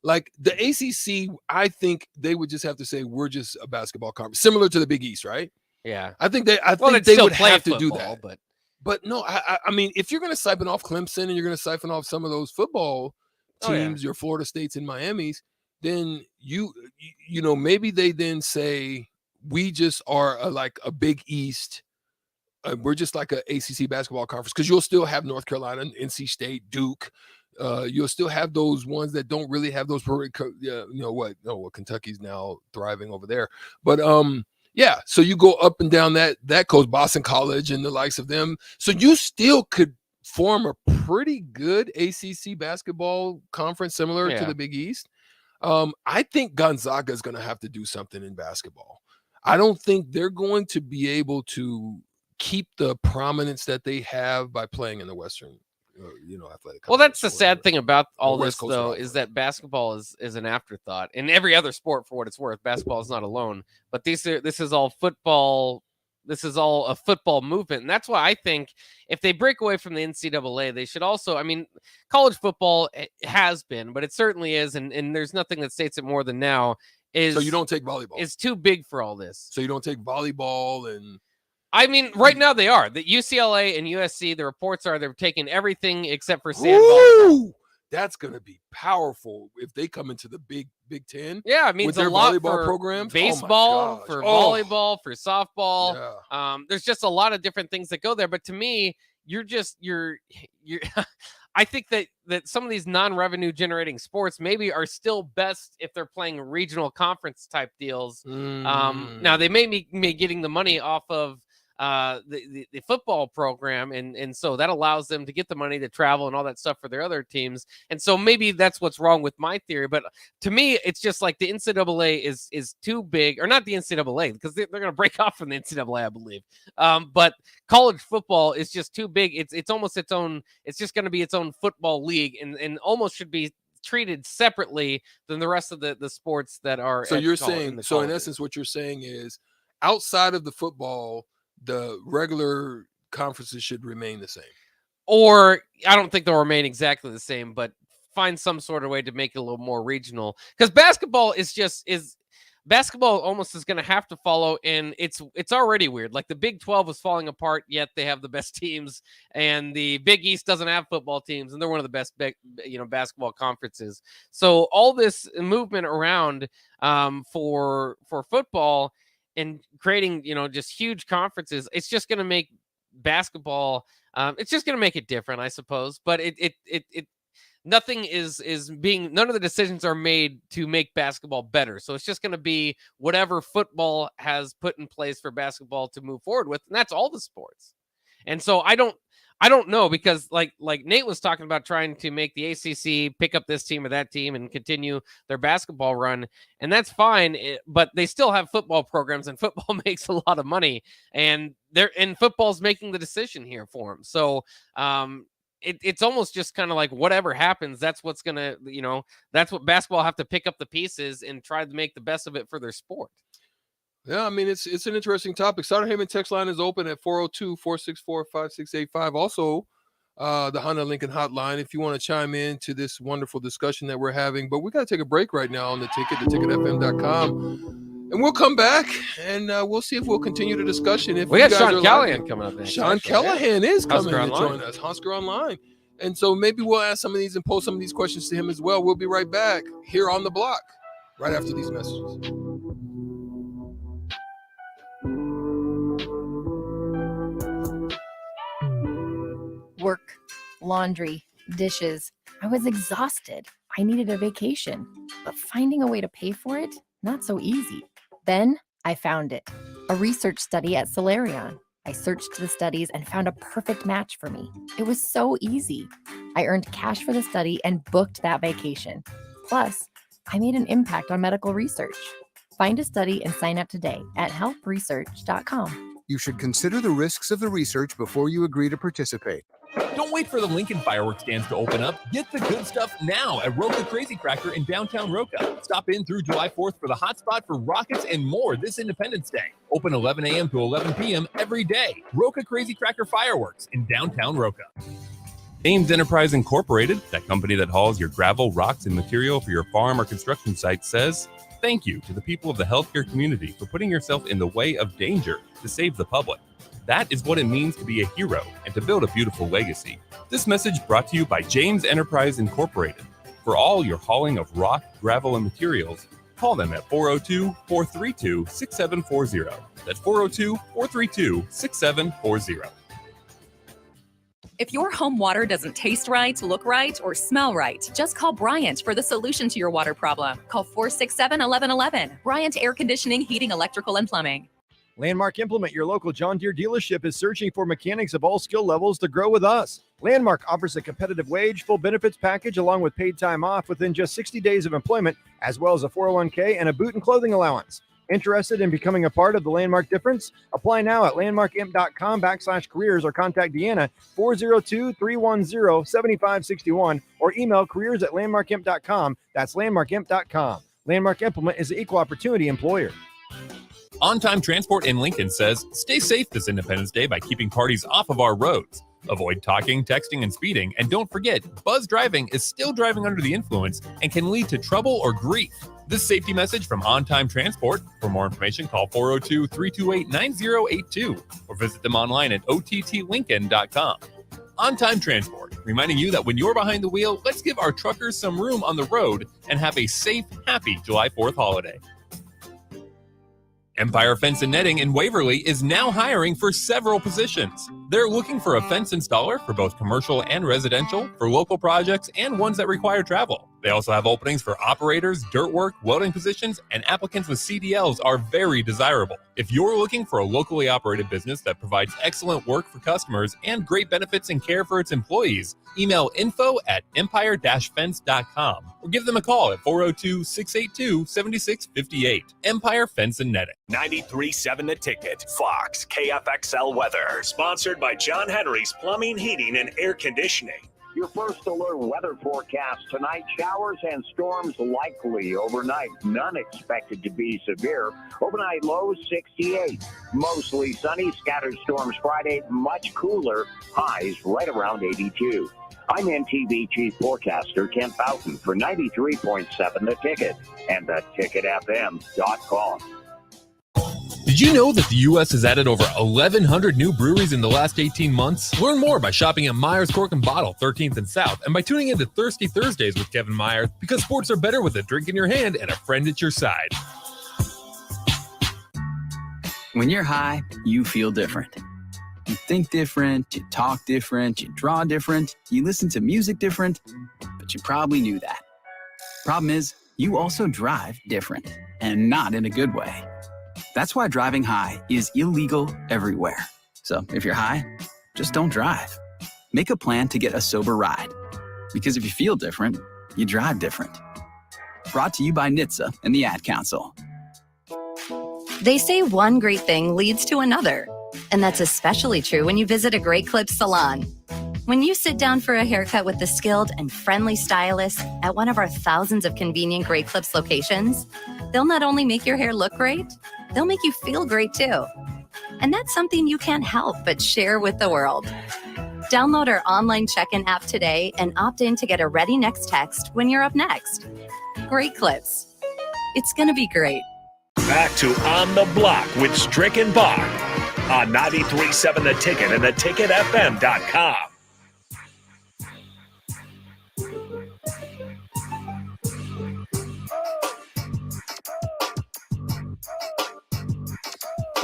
Like the ACC, I think they would just have to say we're just a basketball conference, similar to the Big East, right? Yeah, I think they would have to do that. But no, I mean, if you're going to siphon off Clemson and you're going to siphon off some of those football teams, your Florida States and Miamis, then you maybe they then say we just are like a Big East. We're just like a ACC basketball conference, because you'll still have North Carolina, NC State, Duke. You'll still have those ones that don't really have those. Kentucky's now thriving over there, but yeah. So you go up and down that coast, Boston College and the likes of them. So you still could form a pretty good ACC basketball conference, similar to the Big East. I think Gonzaga is going to have to do something in basketball. I don't think they're going to be able to keep the prominence that they have by playing in the Western, athletic. Well, that's the sad thing about all this, though, is that basketball is an afterthought. In every other sport, for what it's worth, basketball is not alone. But this is all football. This is all a football movement. And that's why I think if they break away from the NCAA, they should also, college football has been, but it certainly is. And there's nothing that states it more than now. So you don't take volleyball. It's too big for all this. So you don't take volleyball and... right now they are. The UCLA and USC, the reports are they're taking everything except for sand volleyball. That's going to be powerful if they come into the Big Ten. Yeah, it means with their a lot volleyball for programs. baseball, for volleyball, for softball. Yeah. There's just a lot of different things that go there. But to me, you're I think that some of these non-revenue generating sports maybe are still best if they're playing regional conference type deals. Now they may be getting the money off of the football program, and so that allows them to get the money to travel and all that stuff for their other teams. And so maybe that's what's wrong with my theory. But to me, it's just like the NCAA is too big, or not the NCAA, because they're going to break off from the NCAA, I believe. But college football is just too big. It's almost its own. It's just going to be its own football league, and almost should be treated separately than the rest of the sports that are. So you're saying, so in essence, what you're saying is, outside of the football, the regular conferences should remain the same. Or I don't think they'll remain exactly the same, but find some sort of way to make it a little more regional. Because basketball basketball almost is going to have to follow, and it's already weird. Like the Big 12 was falling apart, yet they have the best teams, and the Big East doesn't have football teams, and they're one of the best basketball conferences. So all this movement around for football and creating just huge conferences, it's just going to make basketball it's just going to make it different, I suppose. But none of the decisions are made to make basketball better. So it's just going to be whatever football has put in place for basketball to move forward with, and that's all the sports. And so I don't know, because like Nate was talking about trying to make the ACC pick up this team or that team and continue their basketball run, and that's fine, but they still have football programs, and football makes a lot of money, and football's making the decision here for them. So it's almost just kind of like whatever happens, that's what's gonna, that's what basketball have to pick up the pieces and try to make the best of it for their sport. Yeah, it's an interesting topic. Sutter Heyman text line is open at 402-464-5685. Also, the Honda Lincoln hotline if you want to chime in to this wonderful discussion that we're having. But we got to take a break right now on the ticket, theticketfm.com. And we'll come back, and we'll see if we'll continue the discussion. If we got Sean Callahan coming up next. Sean Callahan is coming to join us. Husker Online. And so maybe we'll ask some of these and pose some of these questions to him as well. We'll be right back here on The Block right after these messages. Work, laundry, dishes. I was exhausted. I needed a vacation. But finding a way to pay for it, not so easy. Then I found it. A research study at Solarion. I searched the studies and found a perfect match for me. It was so easy. I earned cash for the study and booked that vacation. Plus, I made an impact on medical research. Find a study and sign up today at helpresearch.com. You should consider the risks of the research before you agree to participate. Don't wait for the Lincoln fireworks stands to open up. Get the good stuff now at Roca Crazy Cracker in downtown Roca. Stop in through July 4th for the hot spot for rockets and more this Independence Day. Open 11 a.m. to 11 p.m. every day. Roca Crazy Cracker fireworks in downtown Roca. Ames Enterprise Incorporated, that company that hauls your gravel, rocks, and material for your farm or construction site, says thank you to the people of the healthcare community for putting yourself in the way of danger to save the public. That is what it means to be a hero and to build a beautiful legacy. This message brought to you by James Enterprise Incorporated. For all your hauling of rock, gravel, and materials, call them at 402-432-6740. That's 402-432-6740. If your home water doesn't taste right, look right, or smell right, just call Bryant for the solution to your water problem. Call 467-1111. Bryant Air Conditioning, Heating, Electrical, and Plumbing. Landmark Implement, your local John Deere dealership, is searching for mechanics of all skill levels to grow with us. Landmark offers a competitive wage, full benefits package, along with paid time off within just 60 days of employment, as well as a 401k and a boot and clothing allowance. Interested in becoming a part of the Landmark difference? Apply now at landmarkimp.com/careers or contact Deanna 402-310-7561 or email careers@landmarkimp.com. That's landmarkimp.com. Landmark Implement is an equal opportunity employer. On Time Transport in Lincoln says, stay safe this Independence Day by keeping parties off of our roads. Avoid talking, texting, and speeding. And don't forget, buzz driving is still driving under the influence and can lead to trouble or grief. This safety message from On Time Transport. For more information, call 402-328-9082 or visit them online at ottlincoln.com. On Time Transport, reminding you that when you're behind the wheel, let's give our truckers some room on the road and have a safe, happy July 4th holiday. Empire Fence and Netting in Waverly is now hiring for several positions. They're looking for a fence installer for both commercial and residential, for local projects, and ones that require travel. They also have openings for operators, dirt work, welding positions, and applicants with CDLs are very desirable. If you're looking for a locally operated business that provides excellent work for customers and great benefits and care for its employees, email info@empire-fence.com or give them a call at 402-682-7658. Empire Fence and Netting. 93.7 The Ticket. Fox KFXL weather. Sponsored by John Henry's Plumbing, Heating, and Air Conditioning. Your first alert weather forecast tonight. Showers and storms likely overnight. None expected to be severe. Overnight lows 68. Mostly sunny. Scattered storms Friday. Much cooler. Highs right around 82. I'm NTV Chief Forecaster Kent Fountain for 93.7 The Ticket and theticketfm.com. Did you know that the U.S. has added over 1,100 new breweries in the last 18 months? Learn more by shopping at Myers Cork and Bottle, 13th and South, and by tuning into Thirsty Thursdays with Kevin Myers, because sports are better with a drink in your hand and a friend at your side. When you're high, you feel different. You think different, you talk different, you draw different, you listen to music different, but you probably knew that. Problem is, you also drive different, and not in a good way. That's why driving high is illegal everywhere. So if you're high, just don't drive. Make a plan to get a sober ride. Because if you feel different, you drive different. Brought to you by NHTSA and the Ad Council. They say one great thing leads to another. And that's especially true when you visit a Great Clips salon. When you sit down for a haircut with the skilled and friendly stylist at one of our thousands of convenient Great Clips locations, they'll not only make your hair look great, they'll make you feel great too. And that's something you can't help but share with the world. Download our online check-in app today and opt in to get a Ready Next text when you're up next. Great Clips. It's going to be great. Back to On the Block with Strick and Bach on 93.7 The Ticket and theticketfm.com.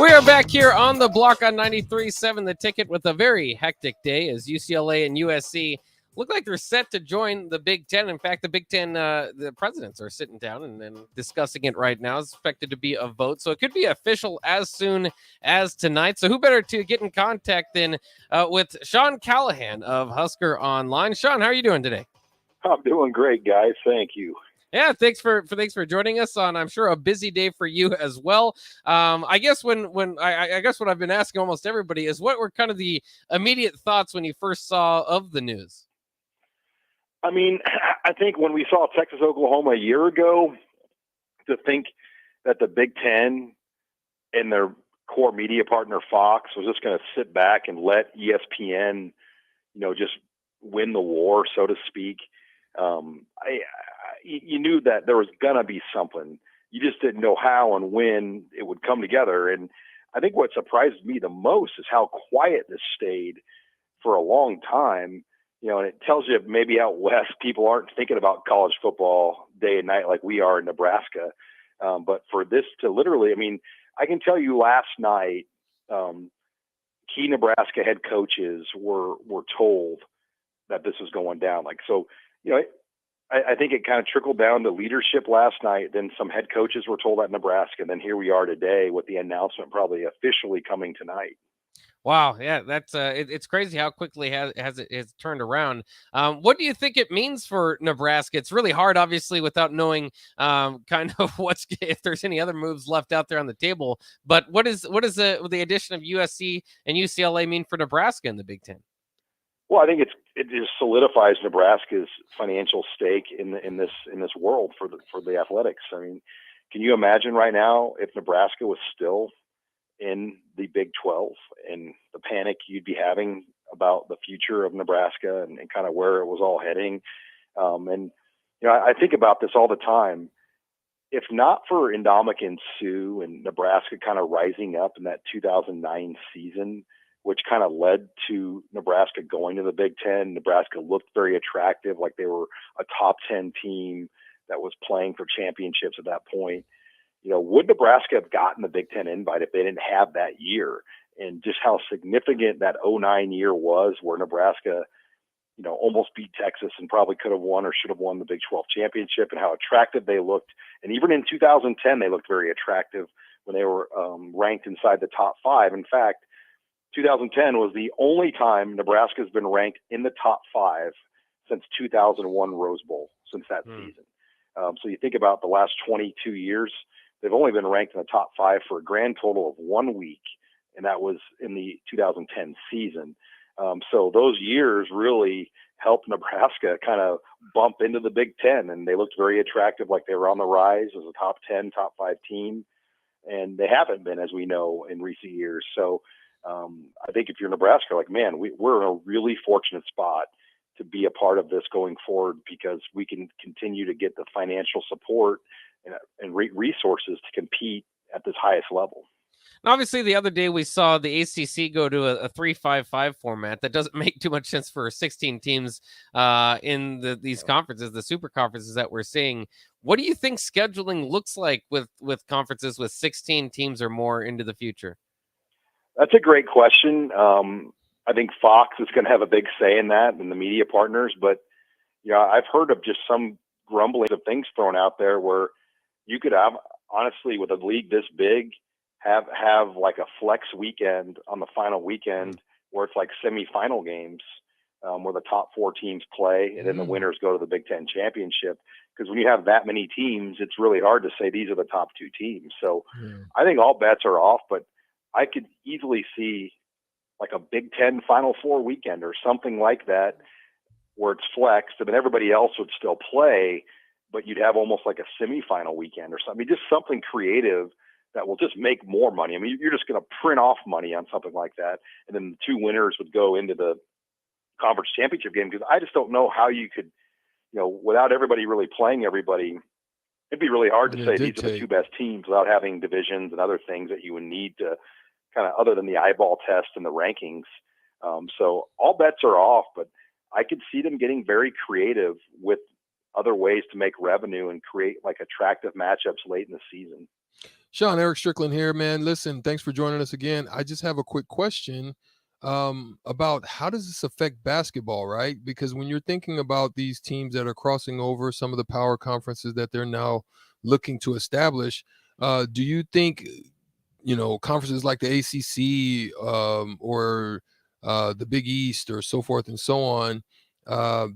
We are back here on the block on 93.7 The Ticket with a very hectic day as UCLA and USC look like they're set to join the Big Ten. In fact, the Big Ten, the presidents are sitting down and discussing it right now. It's expected to be a vote, so it could be official as soon as tonight. So who better to get in contact than with Sean Callahan of Husker Online. Sean, how are you doing today? I'm doing great, guys. Thank you. Yeah, thanks for joining us on, I'm sure, a busy day for you as well. I guess I guess what I've been asking almost everybody is what were kind of the immediate thoughts when you first saw of the news? I mean, I think when we saw Texas, Oklahoma a year ago, to think that the Big Ten and their core media partner Fox was just going to sit back and let ESPN, just win the war, so to speak. You knew that there was going to be something. You just didn't know how and when it would come together. And I think what surprised me the most is how quiet this stayed for a long time. And it tells you maybe out west, people aren't thinking about college football day and night like we are in Nebraska. But for this to literally, I mean, I can tell you last night, key Nebraska head coaches were told that this was going down. I think it kind of trickled down to leadership last night. Then some head coaches were told that in Nebraska. And then here we are today with the announcement probably officially coming tonight. Wow, yeah, that's it's crazy how quickly has turned around. What do you think it means for Nebraska? It's really hard, obviously, without knowing kind of if there's any other moves left out there on the table. But what is the addition of USC and UCLA mean for Nebraska in the Big Ten? Well, I think it just solidifies Nebraska's financial stake in this world for the athletics. I mean, can you imagine right now if Nebraska was still in the Big 12 and the panic you'd be having about the future of Nebraska and kind of where it was all heading? I think about this all the time. If not for Ndamukong Suh and Nebraska kind of rising up in that 2009 season, which kind of led to Nebraska going to the Big Ten. Nebraska looked very attractive, like they were a top 10 team that was playing for championships at that point. Would Nebraska have gotten the Big Ten invite if they didn't have that year? And just how significant that 2009 year was, where Nebraska, almost beat Texas and probably could have won or should have won the Big 12 championship, and how attractive they looked. And even in 2010, they looked very attractive when they were ranked inside the top 5. In fact, 2010 was the only time Nebraska has been ranked in the top 5 since 2001 Rose Bowl, since that season. So you think about the last 22 years, they've only been ranked in the top 5 for a grand total of 1 week, and that was in the 2010 season. So those years really helped Nebraska kind of bump into the Big Ten, and they looked very attractive, like they were on the rise as a top 10, top 5 team, and they haven't been, as we know, in recent years. So I think if you're Nebraska, man, we're in a really fortunate spot to be a part of this going forward, because we can continue to get the financial support and resources to compete at this highest level. And obviously, the other day we saw the ACC go to a 3-5-5 format that doesn't make too much sense for 16 teams in these conferences, the super conferences that we're seeing. What do you think scheduling looks like with conferences with 16 teams or more into the future? That's a great question. I think Fox is going to have a big say in that, and the media partners. But I've heard of just some grumblings of things thrown out there where you could have, honestly, with a league this big, have like a flex weekend on the final weekend where it's like semifinal games where the top 4 teams play, and then the winners go to the Big Ten championship. Because when you have that many teams, it's really hard to say these are the top 2 teams. So I think all bets are off, but I could easily see like a Big Ten Final Four weekend or something like that where it's flexed. I mean, everybody else would still play, but you'd have almost like a semifinal weekend or something. Just something creative that will just make more money. I mean, you're just going to print off money on something like that. And then the 2 winners would go into the conference championship game, because I just don't know how you could, without everybody really playing everybody, it'd be really hard to say these are the 2 best teams without having divisions and other things that you would need to kind of, other than the eyeball test and the rankings. So all bets are off, but I could see them getting very creative with other ways to make revenue and create like attractive matchups late in the season. Sean, Eric Strickland here, man. Listen, thanks for joining us again. I just have a quick question about how does this affect basketball, right? Because when you're thinking about these teams that are crossing over some of the power conferences that they're now looking to establish, do you think, conferences like the ACC or the Big East or so forth and so on,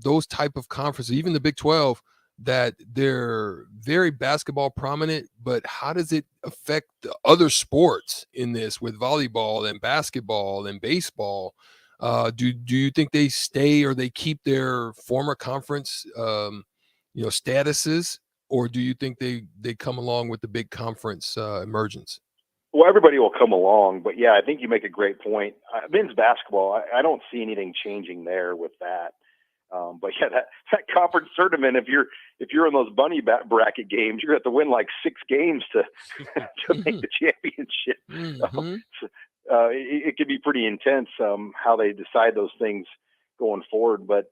those type of conferences, even the Big 12, that they're very basketball prominent, but how does it affect the other sports in this with volleyball and basketball and baseball? Do you think they stay or they keep their former conference, statuses, or do you think they come along with the big conference emergence? Well, everybody will come along, but yeah, I think you make a great point. Men's basketball, I don't see anything changing there with that. But yeah, that conference tournament, if you're in those bunny bracket games, you're going to have to win like 6 games to make the championship. Mm-hmm. It can be pretty intense how they decide those things going forward. But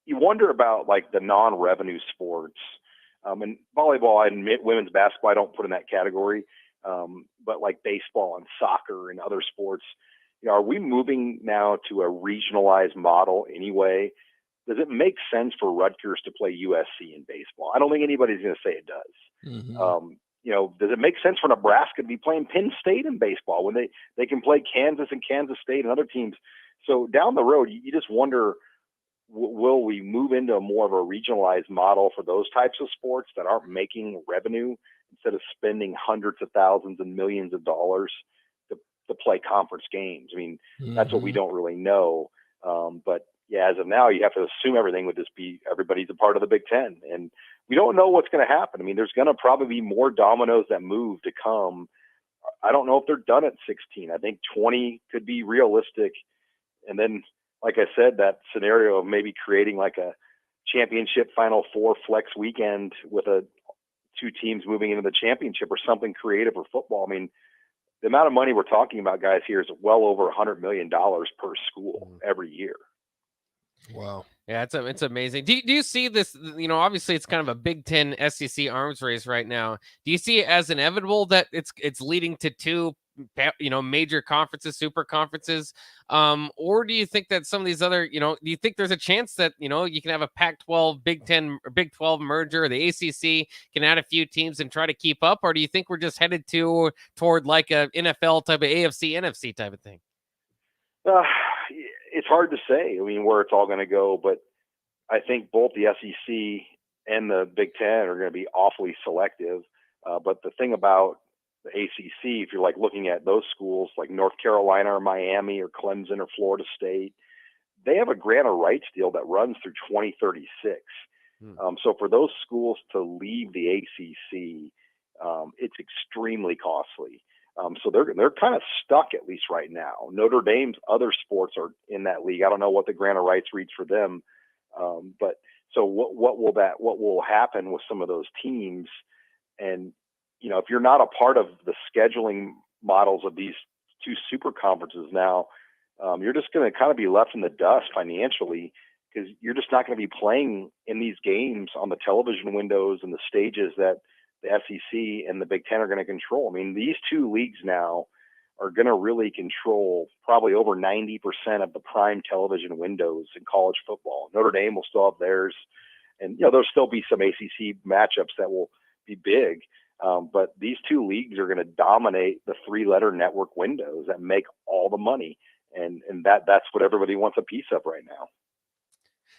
you wonder about like the non-revenue sports. And volleyball and women's basketball, I don't put in that category. But like baseball and soccer and other sports, are we moving now to a regionalized model anyway? Does it make sense for Rutgers to play USC in baseball? I don't think anybody's going to say it does. Mm-hmm. Does it make sense for Nebraska to be playing Penn State in baseball when they can play Kansas and Kansas State and other teams? So down the road, you just wonder, will we move into more of a regionalized model for those types of sports that aren't making revenue instead of spending hundreds of thousands and millions of dollars to play conference games? I mean, that's what we don't really know. But yeah, as of now, you have to assume everything would just be everybody's a part of the Big Ten. And we don't know what's going to happen. I mean, there's going to probably be more dominoes that move to come. I don't know if they're done at 16. I think 20 could be realistic. And then, like I said, that scenario of maybe creating like a championship Final Four flex weekend with 2 teams moving into the championship or something creative for football. I mean, the amount of money we're talking about, guys, here is well over $100 million per school every year. Wow. Yeah, it's amazing. Do you see this? Obviously it's kind of a Big Ten SEC arms race right now. Do you see it as inevitable that it's leading to 2 major conferences, super conferences, or do you think that some of these other, do you think there's a chance that you can have a Pac-12 Big 10 or Big 12 merger, or the ACC can add a few teams and try to keep up, or do you think we're just headed toward like a NFL type of AFC NFC type of thing? It's hard to say. I mean, where it's all going to go, but I think both the SEC and the Big Ten are going to be awfully selective. But the thing about the ACC, if you're like looking at those schools like North Carolina or Miami or Clemson or Florida State, they have a grant of rights deal that runs through 2036. So for those schools to leave the ACC, it's extremely costly. So they're kind of stuck, at least right now. Notre Dame's other sports are in that league. I don't know what the grant of rights reads for them. But so what will happen with some of those teams? And, if you're not a part of the scheduling models of these 2 super conferences now, you're just going to kind of be left in the dust financially, because you're just not going to be playing in these games on the television windows and the stages that the SEC and the Big Ten are going to control. I mean, these 2 leagues now are going to really control probably over 90% of the prime television windows in college football. Notre Dame will still have theirs, and there'll still be some ACC matchups that will be big. But these 2 leagues are going to dominate the 3-letter network windows that make all the money, and that's what everybody wants a piece of right now.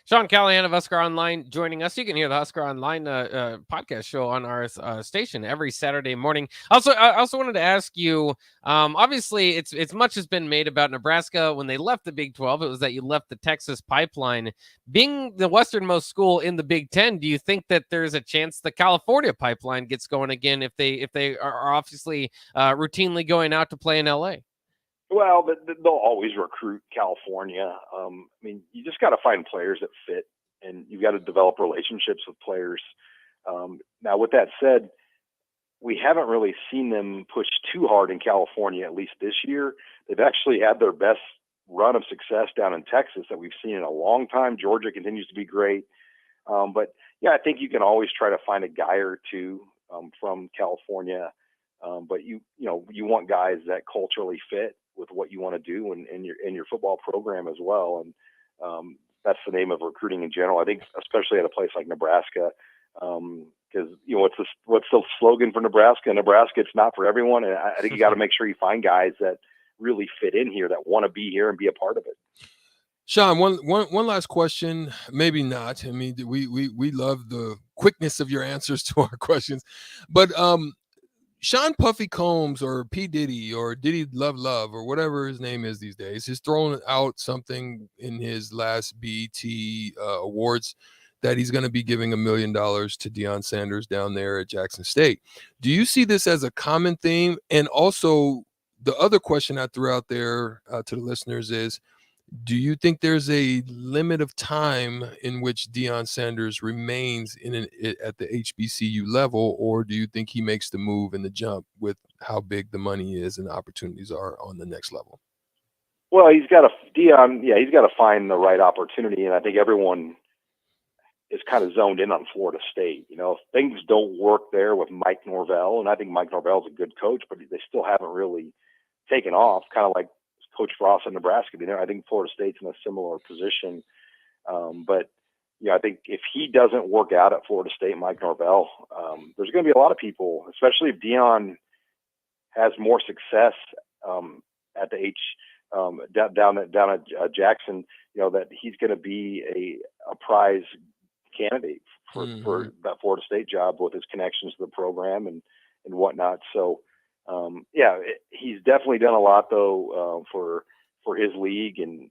Sean Callahan of Husker Online joining us. You can hear the Husker Online podcast show on our station every Saturday morning. I also wanted to ask you, obviously it's much has been made about Nebraska when they left the Big 12. It was that you left the Texas pipeline. Being the westernmost school in the Big 10, do you think that there's a chance the California pipeline gets going again if they are obviously routinely going out to play in LA? Well, they'll always recruit California. I mean, you just got to find players that fit, and you've got to develop relationships with players. Now, with that said, we haven't really seen them push too hard in California, at least this year. They've actually had their best run of success down in Texas that we've seen in a long time. Georgia continues to be great. But, yeah, I think you can always try to find a guy or 2 from California. But you want guys that culturally fit with what you want to do in your football program as well. And that's the name of recruiting in general. I think, especially at a place like Nebraska, because what's the slogan for Nebraska? Nebraska, it's not for everyone. And I think you got to make sure you find guys that really fit in here, that want to be here and be a part of it. Sean, one last question, maybe not. I mean, we love the quickness of your answers to our questions, but Sean Puffy Combs or P. Diddy or Diddy Love or whatever his name is these days is throwing out something in his last BET awards that he's going to be giving $1 million to Deion Sanders down there at Jackson State. Do you see this as a common theme? And also, the other question I threw out there to the listeners is, do you think there's a limit of time in which Deion Sanders remains at the HBCU level, or do you think he makes the move and the jump with how big the money is and the opportunities are on the next level? Well, he's got to find the right opportunity, and I think everyone is kind of zoned in on Florida State. If things don't work there with Mike Norvell, and I think Mike Norvell's a good coach, but they still haven't really taken off, kind of like Coach Frost in Nebraska. I think Florida State's in a similar position. But I think if he doesn't work out at Florida State, Mike Norvell, there's going to be a lot of people, especially if Deion has more success at the down at Jackson, that he's going to be a prize candidate for that Florida State job with his connections to the program and whatnot. So, he's definitely done a lot though for his league, and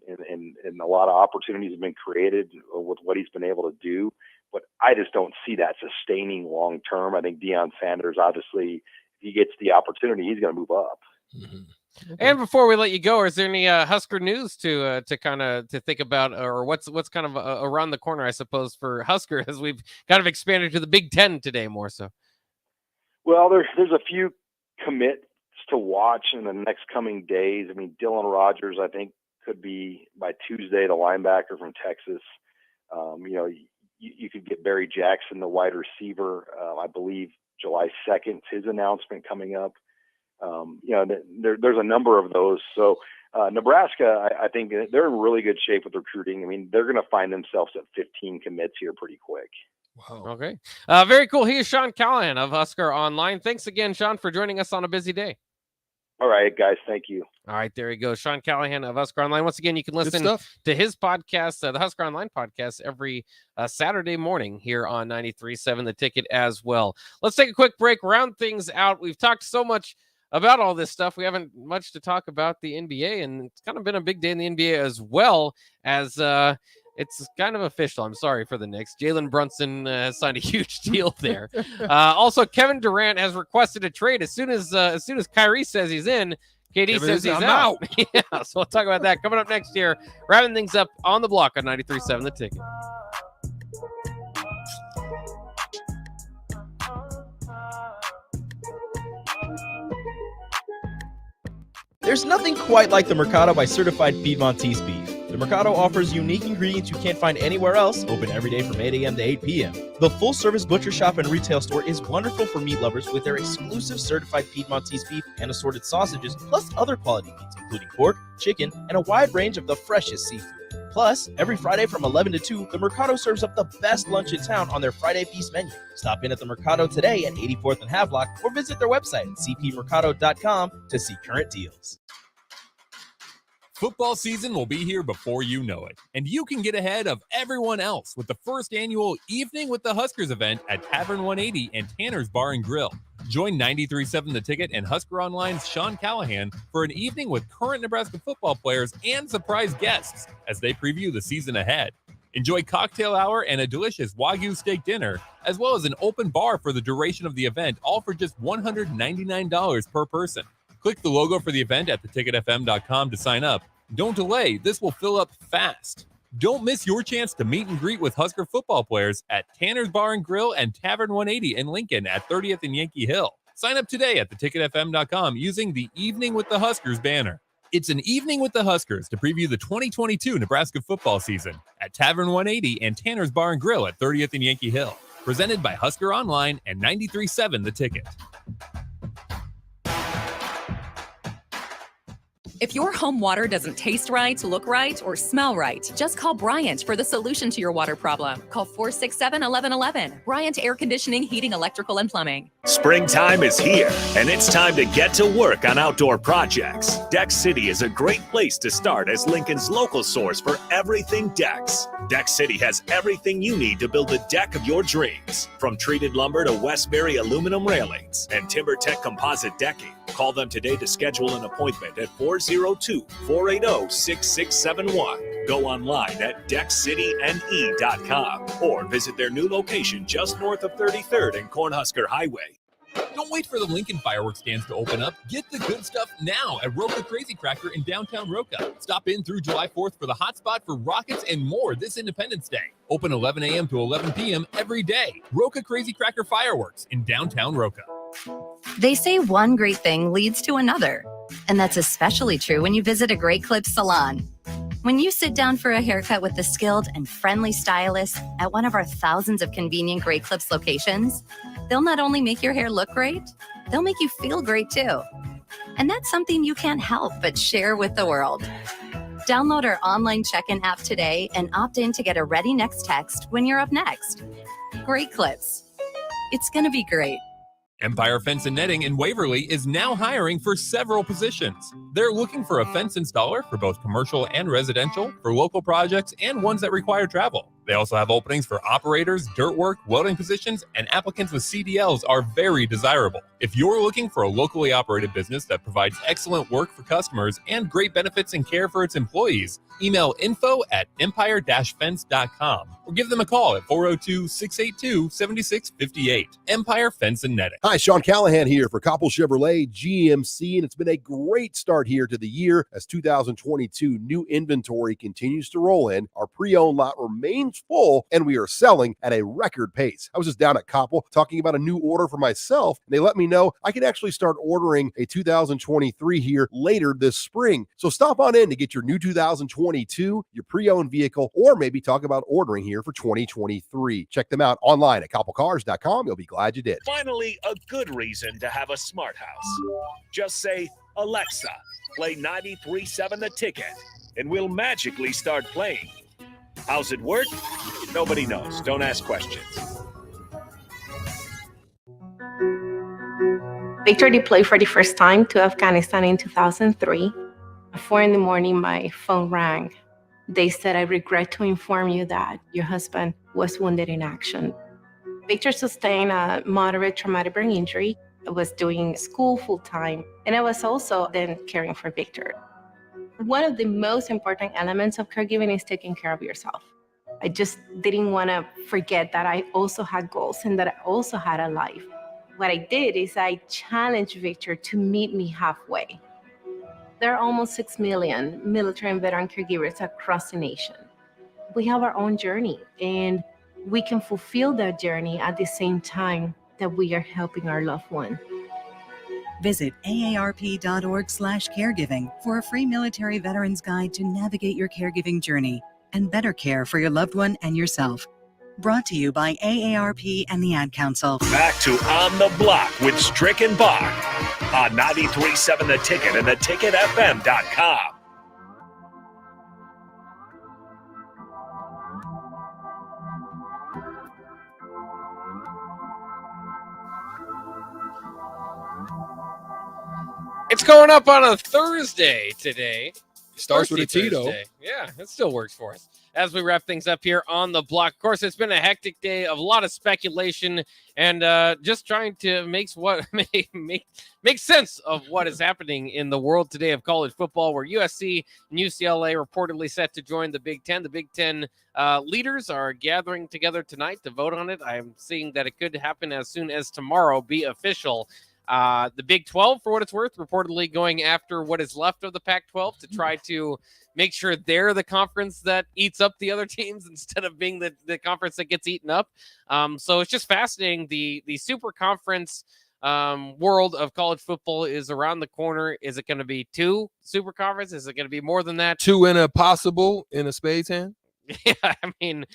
a lot of opportunities have been created with what he's been able to do. But I just don't see that sustaining long term. I think Deion Sanders, obviously, if he gets the opportunity, he's going to move up. Mm-hmm. And before we let you go, is there any Husker news to think about, or what's kind of around the corner, I suppose, for Husker as we've kind of expanded to the Big Ten today more so? Well, there's a few commits to watch in the next coming days. I mean, Dylan Rogers, I think, could be by Tuesday, the linebacker from Texas. You could get Barry Jackson, the wide receiver. I believe July 2nd, his announcement coming up. There's a number of those. So Nebraska, I think they're in really good shape with recruiting. I mean, they're going to find themselves at 15 commits here pretty quick. Wow. Okay. Very cool. He is Sean Callahan of Husker Online. Thanks again, Sean, for joining us on a busy day. All right, guys. Thank you. All right, there you go. Sean Callahan of Husker Online. Once again, you can listen to his podcast, the Husker Online podcast, every Saturday morning here on 93.7 The Ticket as well. Let's take a quick break, round things out. We've talked so much about all this stuff. We haven't much to talk about the NBA, and it's kind of been a big day in the NBA as well, as it's kind of official. I'm sorry for the Knicks. Jalen Brunson has signed a huge deal there. Also, Kevin Durant has requested a trade. As soon as Kyrie says he's in, KD says he's out. Yeah, so we'll talk about that coming up next year. Wrapping things up on the block on 93.7 The Ticket. There's nothing quite like the Mercado by Certified Piedmontese beef. The Mercado offers unique ingredients you can't find anywhere else, open every day from 8 a.m. to 8 p.m. The full-service butcher shop and retail store is wonderful for meat lovers with their exclusive certified Piedmontese beef and assorted sausages, plus other quality meats, including pork, chicken, and a wide range of the freshest seafood. Plus, every Friday from 11 to 2, the Mercado serves up the best lunch in town on their Friday Feast menu. Stop in at the Mercado today at 84th and Havelock or visit their website at cpmercado.com to see current deals. Football season will be here before you know it, and you can get ahead of everyone else with the first annual Evening with the Huskers event at Tavern 180 and Tanner's Bar and Grill. Join 93.7 The Ticket and Husker Online's Sean Callahan for an evening with current Nebraska football players and surprise guests as they preview the season ahead. Enjoy cocktail hour and a delicious Wagyu steak dinner, as well as an open bar for the duration of the event, all for just $199 per person. Click the logo for the event at theticketfm.com to sign up. Don't delay, this will fill up fast. Don't miss your chance to meet and greet with Husker football players at Tanner's Bar and Grill and Tavern 180 in Lincoln at 30th and Yankee Hill. Sign up today at theticketfm.com using the Evening with the Huskers banner. It's an evening with the Huskers to preview the 2022 Nebraska football season at Tavern 180 and Tanner's Bar and Grill at 30th and Yankee Hill. Presented by Husker Online and 93.7 The Ticket. If your home water doesn't taste right, look right, or smell right, just call Bryant for the solution to your water problem. Call 467-1111. Bryant Air Conditioning, Heating, Electrical, and Plumbing. Springtime is here, and it's time to get to work on outdoor projects. Deck City is a great place to start as Lincoln's local source for everything decks. Deck City has everything you need to build the deck of your dreams. From treated lumber to Westbury aluminum railings and TimberTech composite decking. Call them today to schedule an appointment at 402-480-6671. Go online at deckcityne.com or visit their new location just north of 33rd and Cornhusker Highway. Don't wait for the Lincoln fireworks stands to open up. Get the good stuff now at Roca Crazy Cracker in downtown Roca. Stop in through July 4th for the hot spot for rockets and more this Independence Day. Open 11 a.m. to 11 p.m. every day. Roca Crazy Cracker Fireworks in downtown Roca. They say one great thing leads to another. And that's especially true when you visit a Great Clips salon. When you sit down for a haircut with the skilled and friendly stylist at one of our thousands of convenient Great Clips locations, they'll not only make your hair look great, they'll make you feel great too. And that's something you can't help but share with the world. Download our online check-in app today and opt in to get a Ready Next text when you're up next. Great Clips. It's going to be great. Empire Fence and Netting in Waverly is now hiring for several positions. They're looking for a fence installer for both commercial and residential, for local projects, and ones that require travel. They also have openings for operators, dirt work, welding positions, and applicants with CDLs are very desirable. If you're looking for a locally operated business that provides excellent work for customers and great benefits and care for its employees, email info@empire-fence.com or give them a call at 402-682-7658. Empire Fence and Netting. Hi, Sean Callahan here for Koppel Chevrolet GMC, and it's been a great start here to the year as 2022 new inventory continues to roll in. Our pre-owned lot remains full, and we are selling at a record pace. I was just down at Koppel talking about a new order for myself, and they let me know I can actually start ordering a 2023 here later this spring. So stop on in to get your new 2022, your pre-owned vehicle, or maybe talk about ordering here for 2023. Check them out online at koppelcars.com. You'll be glad you did. Finally, a good reason to have a smart house. Just say, Alexa, play 93.7 The Ticket, and we'll magically start playing. How's it work? Nobody knows. Don't ask questions. Victor deployed for the first time to Afghanistan in 2003. At 4 a.m, my phone rang. They said, I regret to inform you that your husband was wounded in action. Victor sustained a moderate traumatic brain injury. I was doing school full-time, and I was also then caring for Victor. One of the most important elements of caregiving is taking care of yourself. I just didn't want to forget that I also had goals and that I also had a life. What I did is I challenged Victor to meet me halfway. There are almost 6 million military and veteran caregivers across the nation. We have our own journey, and we can fulfill that journey at the same time that we are helping our loved one. Visit aarp.org/caregiving for a free military veterans guide to navigate your caregiving journey and better care for your loved one and yourself. Brought to you by AARP and the Ad Council. Back to On the Block with Strick and Bach on 93.7 The Ticket and theticketfm.com. It's going up on a Thursday today. Starts with a Thursday. Tito. Yeah, it still works for us. As we wrap things up here on the block, of course, it's been a hectic day of a lot of speculation and just trying to make sense of what is happening in the world today of college football, where USC and UCLA reportedly set to join the Big Ten. The Big Ten leaders are gathering together tonight to vote on it. I'm seeing that it could happen as soon as tomorrow, be official. The Big 12, for what it's worth, reportedly going after what is left of the Pac-12 to try to make sure they're the conference that eats up the other teams instead of being the conference that gets eaten up. So it's just fascinating. The super conference world of college football is around the corner. Is it going to be 2 super conferences? Is it going to be more than that? 2 in a possible in a spades hand? Yeah, I mean,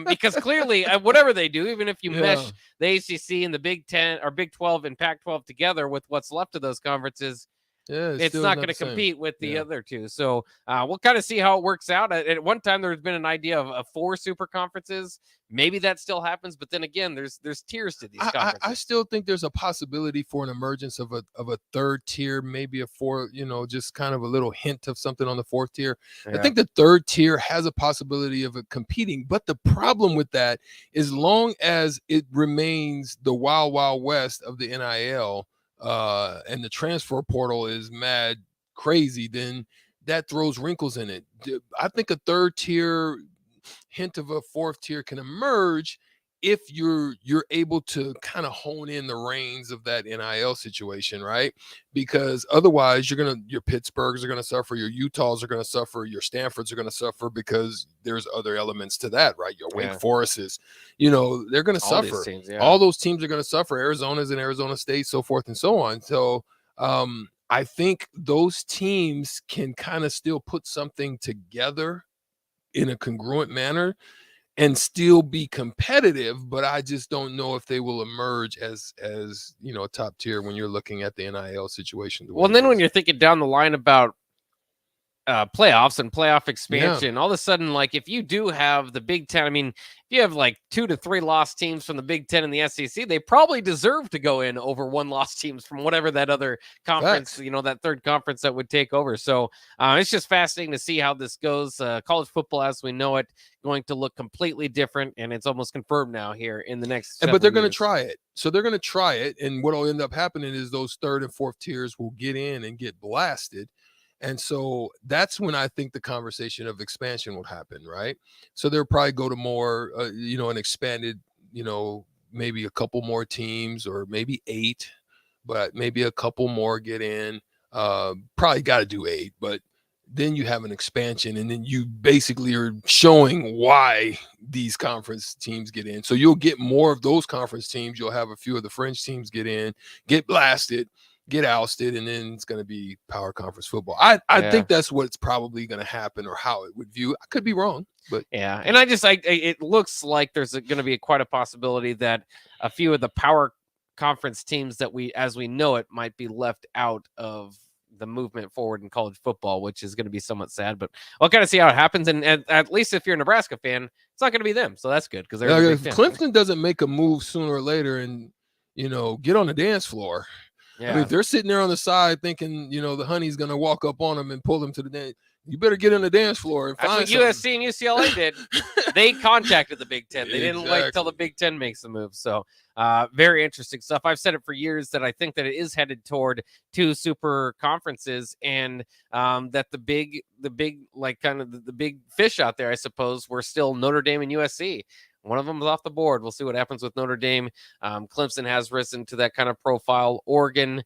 because clearly, whatever they do, even if you mesh the ACC and the Big 10 or Big 12 and Pac-12 together with what's left of those conferences, it's not going to compete with the other two. So we'll kind of see how it works out. At one time, there's been an idea of 4 super conferences. Maybe that still happens, but then again, there's tiers to these conferences. I still think there's a possibility for an emergence of a third tier, maybe a 4, just kind of a little hint of something on the 4th tier. I think the 3rd tier has a possibility of it competing, but the problem with that is, long as it remains the wild, wild west of the NIL, and the transfer portal is mad crazy, then that throws wrinkles in it. I think a 3rd tier, hint of a 4th tier can emerge if you're able to kind of hone in the reins of that NIL situation, right? Because otherwise your Pittsburghs are going to suffer, your Utahs are going to suffer, your Stanfords are going to suffer, because there's other elements to that, right? Your Wake Forests, they're going to suffer. Teams, all those teams are going to suffer. Arizona's and Arizona State, so forth and so on. So I think those teams can kind of still put something together in a congruent manner and still be competitive, but I just don't know if they will emerge as a top tier when you're looking at the NIL situation. Well, and then when you're thinking down the line about playoffs and playoff expansion, all of a sudden, like, if you do have the Big Ten, I mean, if you have like 2 to 3 lost teams from the Big Ten and the SEC, they probably deserve to go in over 1 lost teams from whatever that other conference, that 3rd conference that would take over. So it's just fascinating to see how this goes. College football, as we know it, going to look completely different, and it's almost confirmed now here in the next. But they're going to try it. So they're going to try it, and what will end up happening is those 3rd and 4th tiers will get in and get blasted. And so that's when I think the conversation of expansion will happen, right? So they'll probably go to more, an expanded, maybe a couple more teams, or maybe 8, but maybe a couple more get in. Probably got to do 8, but then you have an expansion, and then you basically are showing why these conference teams get in. So you'll get more of those conference teams. You'll have a few of the fringe teams get in, get blasted, get ousted, and then it's going to be power conference football. I think that's what's probably going to happen, or how it would view. I could be wrong, but and it looks like there's going to be quite a possibility that a few of the power conference teams that as we know it, might be left out of the movement forward in college football, which is going to be somewhat sad, but we'll kind of see how it happens. And at least if you're a Nebraska fan, it's not going to be them. So that's good, because if Clemson doesn't make a move sooner or later and, get on the dance floor. Yeah. I mean, if they're sitting there on the side thinking, the honey's going to walk up on them and pull them to the dance, you better get on the dance floor and find something. That's what USC and UCLA did. They contacted the Big Ten. They didn't wait till the Big Ten makes the move. So very interesting stuff. I've said it for years that I think that it is headed toward 2 super conferences, and that the big fish out there, I suppose, were still Notre Dame and USC. One of them is off the board. We'll see what happens with Notre Dame. Clemson has risen to that kind of profile. Oregon,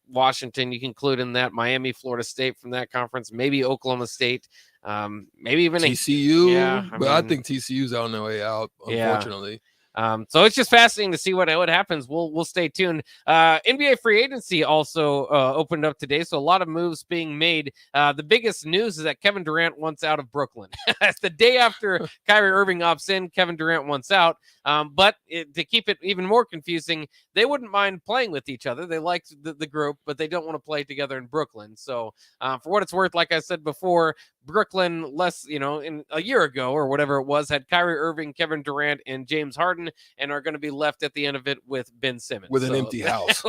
Washington, you can include in that. Miami, Florida State from that conference. Maybe Oklahoma State. Maybe even TCU. I think TCU's on their way out, unfortunately. So it's just fascinating to see what happens. We'll stay tuned. NBA free agency also opened up today, so a lot of moves being made. The biggest news is that Kevin Durant wants out of Brooklyn. It's the day after Kyrie Irving opts in, Kevin Durant wants out. But to keep it even more confusing, they wouldn't mind playing with each other. They like the group, but they don't want to play together in Brooklyn. So for what it's worth, like I said before, Brooklyn in a year ago or whatever it was, had Kyrie Irving, Kevin Durant, and James Harden, and are going to be left at the end of it with Ben Simmons. With an empty house.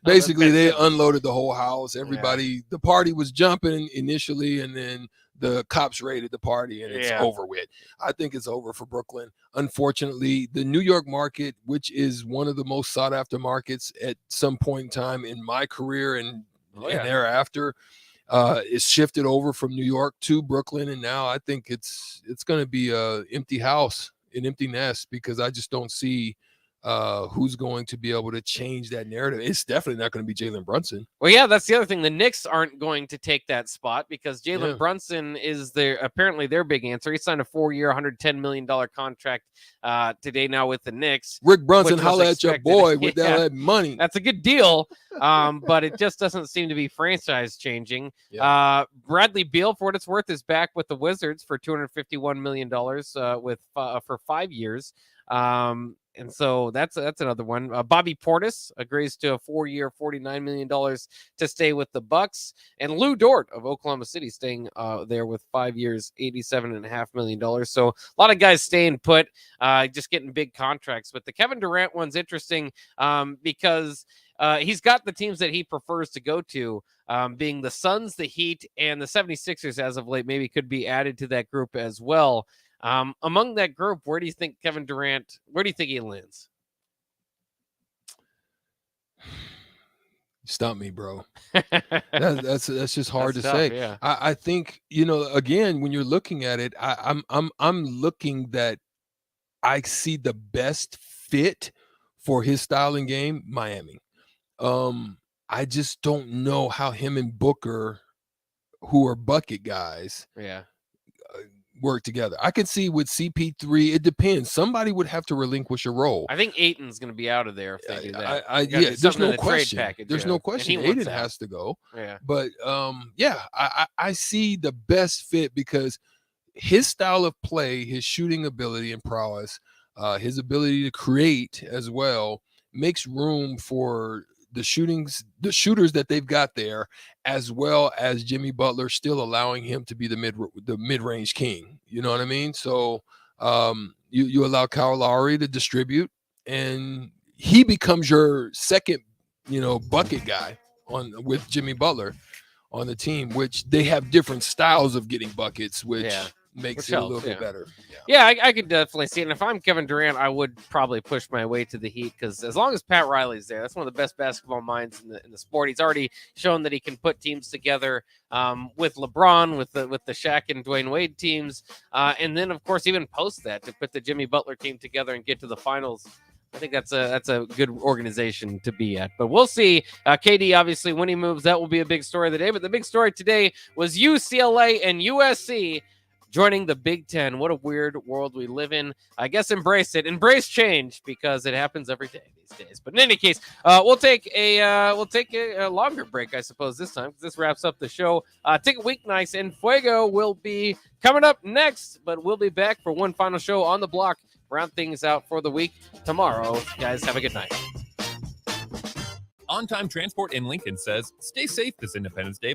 Basically, they unloaded the whole house. Everybody, the party was jumping initially, and then the cops raided the party, and it's over with. I think it's over for Brooklyn. Unfortunately, the New York market, which is one of the most sought after markets at some point in time in my career and thereafter, is shifted over from New York to Brooklyn, and now I think it's going to be a empty house, an empty nest, because I just don't see who's going to be able to change that narrative. It's definitely not going to be Jalen Brunson. Well, yeah, that's the other thing. The Knicks aren't going to take that spot because Jalen Brunson is apparently their big answer. He signed a 4-year, $110 million contract today now with the Knicks. Rick Brunson, holla at your boy with that money. That's a good deal, but it just doesn't seem to be franchise changing. Yeah. Bradley Beal, for what it's worth, is back with the Wizards for $251 million for 5 years. And so that's another one. Bobby Portis agrees to a 4-year, $49 million to stay with the Bucks, and Lou Dort of Oklahoma City staying there with 5 years, $87.5 million. So a lot of guys staying put, just getting big contracts. But the Kevin Durant one's interesting because he's got the teams that he prefers to go to, being the Suns, the Heat, and the 76ers as of late. Maybe could be added to that group as well. Among that group, where do you think Kevin Durant, where do you think he lands? Stop me, bro. That's just hard to tough, say. yeah. I think, again, when you're looking at it, I'm looking that I see the best fit for his style and game, Miami. I just don't know how him and Booker, who are bucket guys, work together. I could see with CP3, it depends. Somebody would have to relinquish a role. I think Ayton's going to be out of there if they do that. There's no question. There's no question. Ayton has to go. Yeah. But I see the best fit because his style of play, his shooting ability and prowess, his ability to create as well, makes room for the shooters that they've got there, as well as Jimmy Butler still allowing him to be the mid-range king. You know what I mean? So you allow Kyle Lowry to distribute, and he becomes your second, bucket guy with Jimmy Butler on the team, which they have different styles of getting buckets, which makes it a little bit better. Yeah, I could definitely see it. And if I'm Kevin Durant, I would probably push my way to the Heat because as long as Pat Riley's there, that's one of the best basketball minds in the sport. He's already shown that he can put teams together with LeBron, with the Shaq and Dwayne Wade teams, and then of course even post that to put the Jimmy Butler team together and get to the finals. I think that's a good organization to be at. But we'll see. KD, obviously, when he moves, that will be a big story of the day. But the big story today was UCLA and USC joining the Big Ten. What a weird world we live in. I guess embrace it. Embrace change because it happens every day these days. But in any case, we'll take a longer break, I suppose, this time because this wraps up the show. Ticket Weeknights and Fuego will be coming up next, but we'll be back for one final show on the block. Round things out for the week tomorrow. Guys, have a good night. On Time Transport in Lincoln says, stay safe this Independence Day